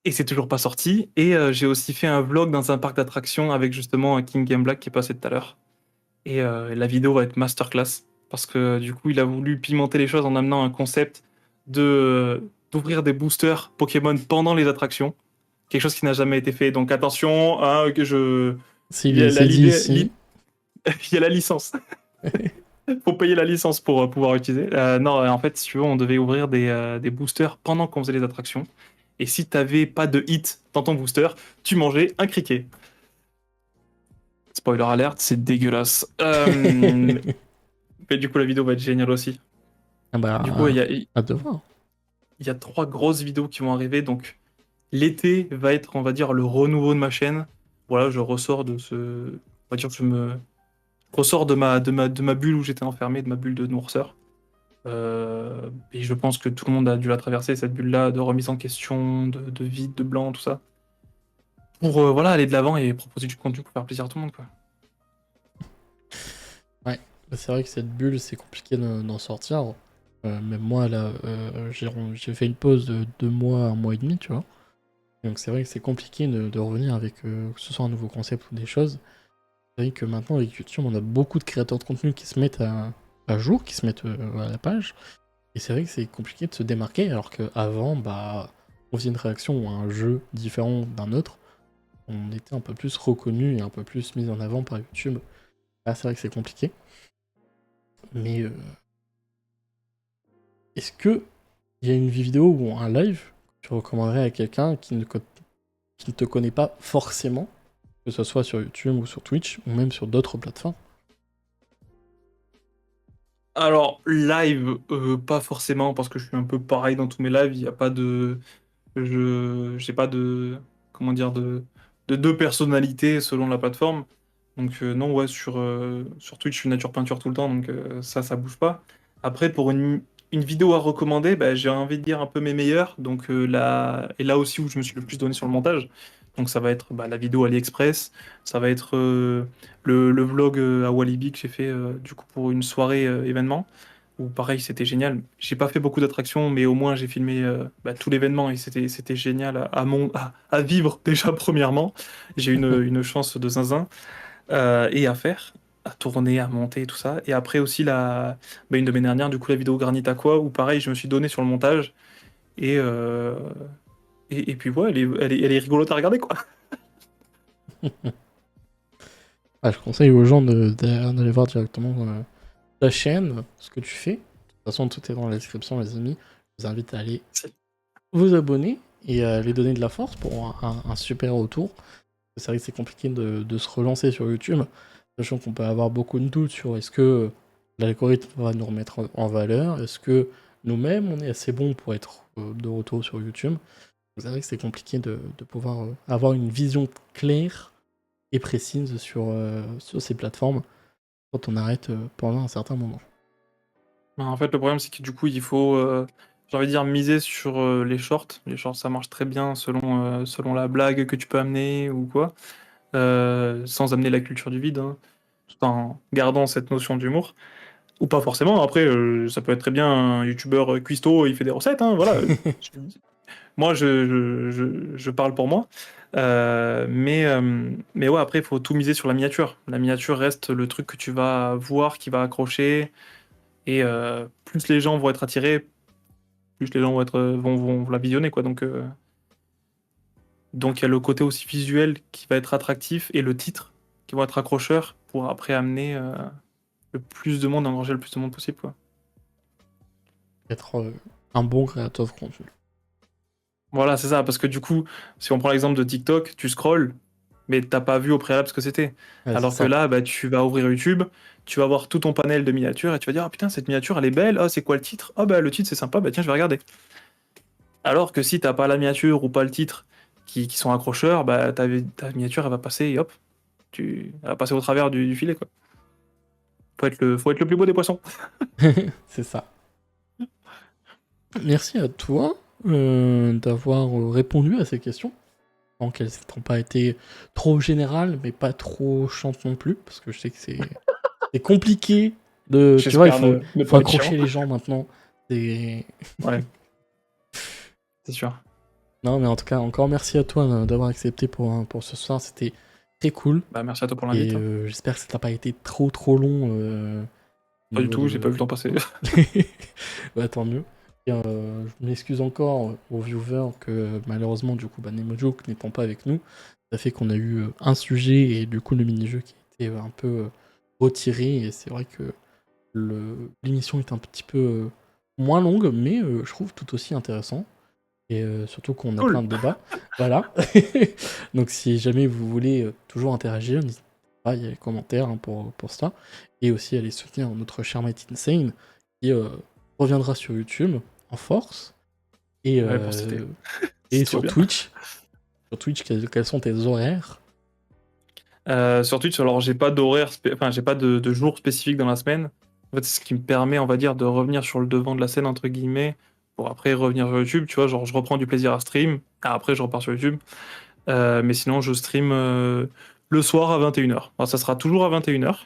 Et c'est toujours pas sorti. Et j'ai aussi fait un vlog dans un parc d'attractions avec justement un King Game Black qui est passé tout à l'heure. Et la vidéo va être masterclass. Parce que du coup, il a voulu pimenter les choses en amenant un concept d'ouvrir des boosters Pokémon pendant les attractions. Quelque chose qui n'a jamais été fait. Donc attention, hein, il y a la C'est dit ici. il y a la licence. Faut payer la licence pour pouvoir utiliser. Non, en fait, si tu veux, on devait ouvrir des boosters pendant qu'on faisait les attractions. Et si t'avais pas de hit dans ton booster, tu mangeais un criquet. Spoiler alert, c'est dégueulasse. Mais du coup, la vidéo va être géniale aussi. Ah Du coup, bah, à devoir. il y a 3 grosses vidéos qui vont arriver. Donc, l'été va être, on va dire, le renouveau de ma chaîne. Voilà, je ressors de ce. On va dire que je me ressors de ma bulle où j'étais enfermé, de ma bulle de noirceur. Et je pense que tout le monde a dû la traverser, cette bulle-là, de remise en question, de vide, de blanc, tout ça. Pour voilà, aller de l'avant et proposer du contenu pour faire plaisir à tout le monde, quoi. Ouais, c'est vrai que cette bulle, c'est compliqué d'en sortir. Même moi, là, j'ai fait une pause de 2 mois, 1 mois et demi, tu vois. Donc c'est vrai que c'est compliqué de revenir avec que ce soit un nouveau concept ou des choses. C'est vrai que maintenant, avec YouTube, on a beaucoup de créateurs de contenu qui se mettent à jour, qui se mettent à la page. Et c'est vrai que c'est compliqué de se démarquer, alors qu'avant, bah, on faisait une réaction ou un jeu différent d'un autre. On était un peu plus reconnu et un peu plus mis en avant par YouTube. Là, c'est vrai que c'est compliqué. Mais est-ce que il y a une vidéo ou un live que tu recommanderais à quelqu'un qui ne te connaît pas forcément, que ce soit sur YouTube ou sur Twitch, ou même sur d'autres plateformes? Alors, live, pas forcément, parce que je suis un peu pareil dans tous mes lives. Il n'y a pas de. J'ai pas de. Comment dire, de deux personnalités selon la plateforme. Donc, non, ouais, sur Twitch, je suis nature peinture tout le temps, donc ça bouge pas. Après, pour une vidéo à recommander, bah, j'ai envie de dire un peu mes meilleurs. Donc, et là aussi où je me suis le plus donné sur le montage. Donc, ça va être bah, la vidéo AliExpress, ça va être le vlog à Walibi que j'ai fait du coup pour une soirée événement. Où pareil, c'était génial. J'ai pas fait beaucoup d'attractions, mais au moins j'ai filmé bah, tout l'événement et c'était génial à vivre déjà premièrement. J'ai une chance de zinzin et à faire, à tourner, à monter, tout ça. Et après aussi bah, une de mes dernières, du coup la vidéo Granit Aqua, où pareil, je me suis donné sur le montage et et puis ouais, elle est rigolote à regarder quoi. Ah, je conseille aux gens d'aller voir directement ta chaîne, ce que tu fais. De toute façon, tout est dans la description, les amis. Je vous invite à aller vous abonner et à les donner de la force pour un super retour. C'est vrai que c'est compliqué de se relancer sur YouTube, sachant qu'on peut avoir beaucoup de doutes sur est-ce que l'algorithme va nous remettre en valeur, est-ce que nous-mêmes on est assez bons pour être de retour sur YouTube. C'est vrai que c'est compliqué de pouvoir avoir une vision claire et précise sur ces plateformes quand on arrête pendant un certain moment. Bah, en fait, le problème, c'est que du coup, il faut, j'ai envie de dire, miser sur les shorts. Les shorts, ça marche très bien selon la blague que tu peux amener ou quoi, sans amener la culture du vide, hein, tout en gardant cette notion d'humour. Ou pas forcément, après, ça peut être très bien un youtubeur cuistot, il fait des recettes, hein, voilà. Moi, je parle pour moi. Mais ouais, après, il faut tout miser sur la miniature. La miniature reste le truc que tu vas voir, qui va accrocher. Et plus les gens vont être attirés, plus les gens vont la visionner, quoi. Donc il y a le côté aussi visuel qui va être attractif et le titre qui vont être accrocheurs pour après amener le plus de monde, engranger le plus de monde possible, quoi. Être un bon créateur de contenu. Voilà, c'est ça, parce que du coup, si on prend l'exemple de TikTok, tu scrolls, mais t'as pas vu au préalable ce que c'était. Ouais, c'est Alors que ça. là, bah, tu vas ouvrir YouTube, tu vas voir tout ton panel de miniatures et tu vas dire, ah putain, cette miniature, elle est belle, ah, c'est quoi le titre? Ah bah le titre, c'est sympa, bah tiens, je vais regarder. Alors que si t'as pas la miniature ou pas le titre qui sont accrocheurs, bah ta miniature, elle va passer, et hop, elle va passer au travers du filet, quoi. Faut être le plus beau des poissons. C'est ça. Merci à toi d'avoir répondu à ces questions. Donc elles n'ont pas été trop générales, mais pas trop chiantes non plus, parce que je sais que c'est compliqué de... Tu vois, J'espère ne faut pas être chiant. accrocher les gens maintenant. C'est... Ouais, c'est sûr. Non, mais en tout cas, encore merci à toi d'avoir accepté pour ce soir. C'était très cool. Bah, merci à toi pour Et l'invite, hein. j'espère que ça n'a pas été trop long au Pas du niveau tout, j'ai pas de... vu le temps passer. Bah, tant mieux. Et, je m'excuse encore aux viewers que malheureusement, du coup, Nemojoke n'étant pas avec nous, ça fait qu'on a eu un sujet et du coup le mini-jeu qui était un peu retiré. Et c'est vrai que l'émission est un petit peu moins longue, mais je trouve tout aussi intéressant. Et surtout qu'on a Cool. plein de débats. Voilà. Donc si jamais vous voulez toujours interagir, n'hésitez pas, il y a les commentaires hein, pour ça. Et aussi aller soutenir notre cher Mighty Insane qui reviendra sur YouTube en force. Et, Ouais, pour citer. et C'est trop sur bien. Twitch. Sur Twitch, quels sont tes horaires? Sur Twitch, alors j'ai pas enfin j'ai pas de jour spécifique dans la semaine. En fait, c'est ce qui me permet, on va dire, de revenir sur le devant de la scène, entre guillemets, pour après revenir sur YouTube, tu vois, genre je reprends du plaisir à stream, et après je repars sur YouTube. Mais sinon, je stream le soir à 21h. Ça sera toujours à 21h,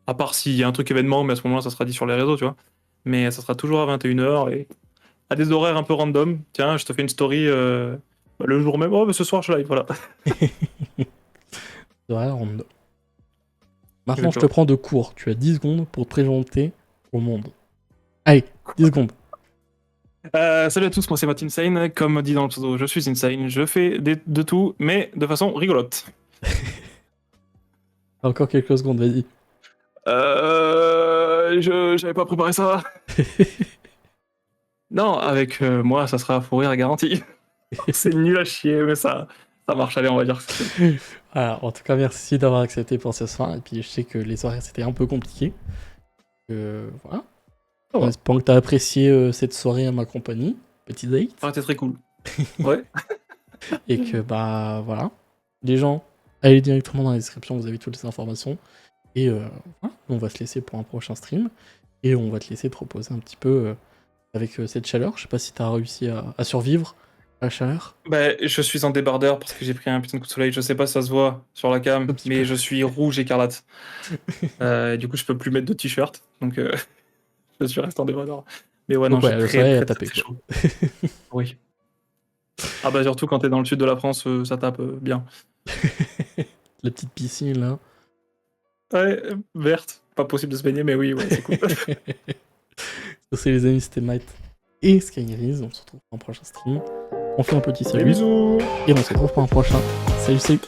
à part s'il y a un truc événement, mais à ce moment-là, ça sera dit sur les réseaux, tu vois. Mais ça sera toujours à 21h, et à des horaires un peu random. Tiens, je te fais une story le jour même, oh, bah, ce soir je live, voilà. Horaires random. Maintenant, je te Exactement. prends de court. Tu as 10 secondes pour te présenter au monde. Allez, 10 secondes. Salut à tous, moi c'est Matt Insane. Comme dit dans le pseudo, je suis Insane. Je fais de tout, mais de façon rigolote. Encore quelques secondes, vas-y. J'avais pas préparé ça. Non, avec moi, ça sera fou rire garanti. C'est nul à chier, mais ça marche. Allez, on va dire. Voilà, en tout cas, merci d'avoir accepté pour ce soir. Et puis, je sais que les horaires, c'était un peu compliqué. Voilà. Ça En va. espérant que tu as apprécié cette soirée à ma compagnie. Petit date. Ça aurait été très cool. Ouais. Et que, bah, voilà. Les gens, allez directement dans la description, vous avez toutes les informations. Et voilà, on va se laisser pour un prochain stream. Et on va te laisser te reposer un petit peu avec cette chaleur. Je sais pas si tu as réussi à survivre à la chaleur. Bah, je suis en débardeur parce que j'ai pris un putain de coup de soleil. Je sais pas si ça se voit sur la cam, Un petit peu. mais je suis rouge écarlate. Et du coup, je peux plus mettre de t-shirt. Donc, je suis resté en débardeur. Mais ouais, non, Donc j'ai ouais, le très, soleil a très, très, tapé, très quoi. chaud. Oui. Ah bah surtout quand t'es dans le sud de la France, ça tape bien. La petite piscine, là. Ouais, verte. Pas possible de se baigner, mais oui, ouais, c'est cool. Ça, c'est les amis, c'était Might et Skyrise. On se retrouve pour un prochain stream. On fait un petit Des salut bisous! et on se retrouve pour un prochain. Salut, salut!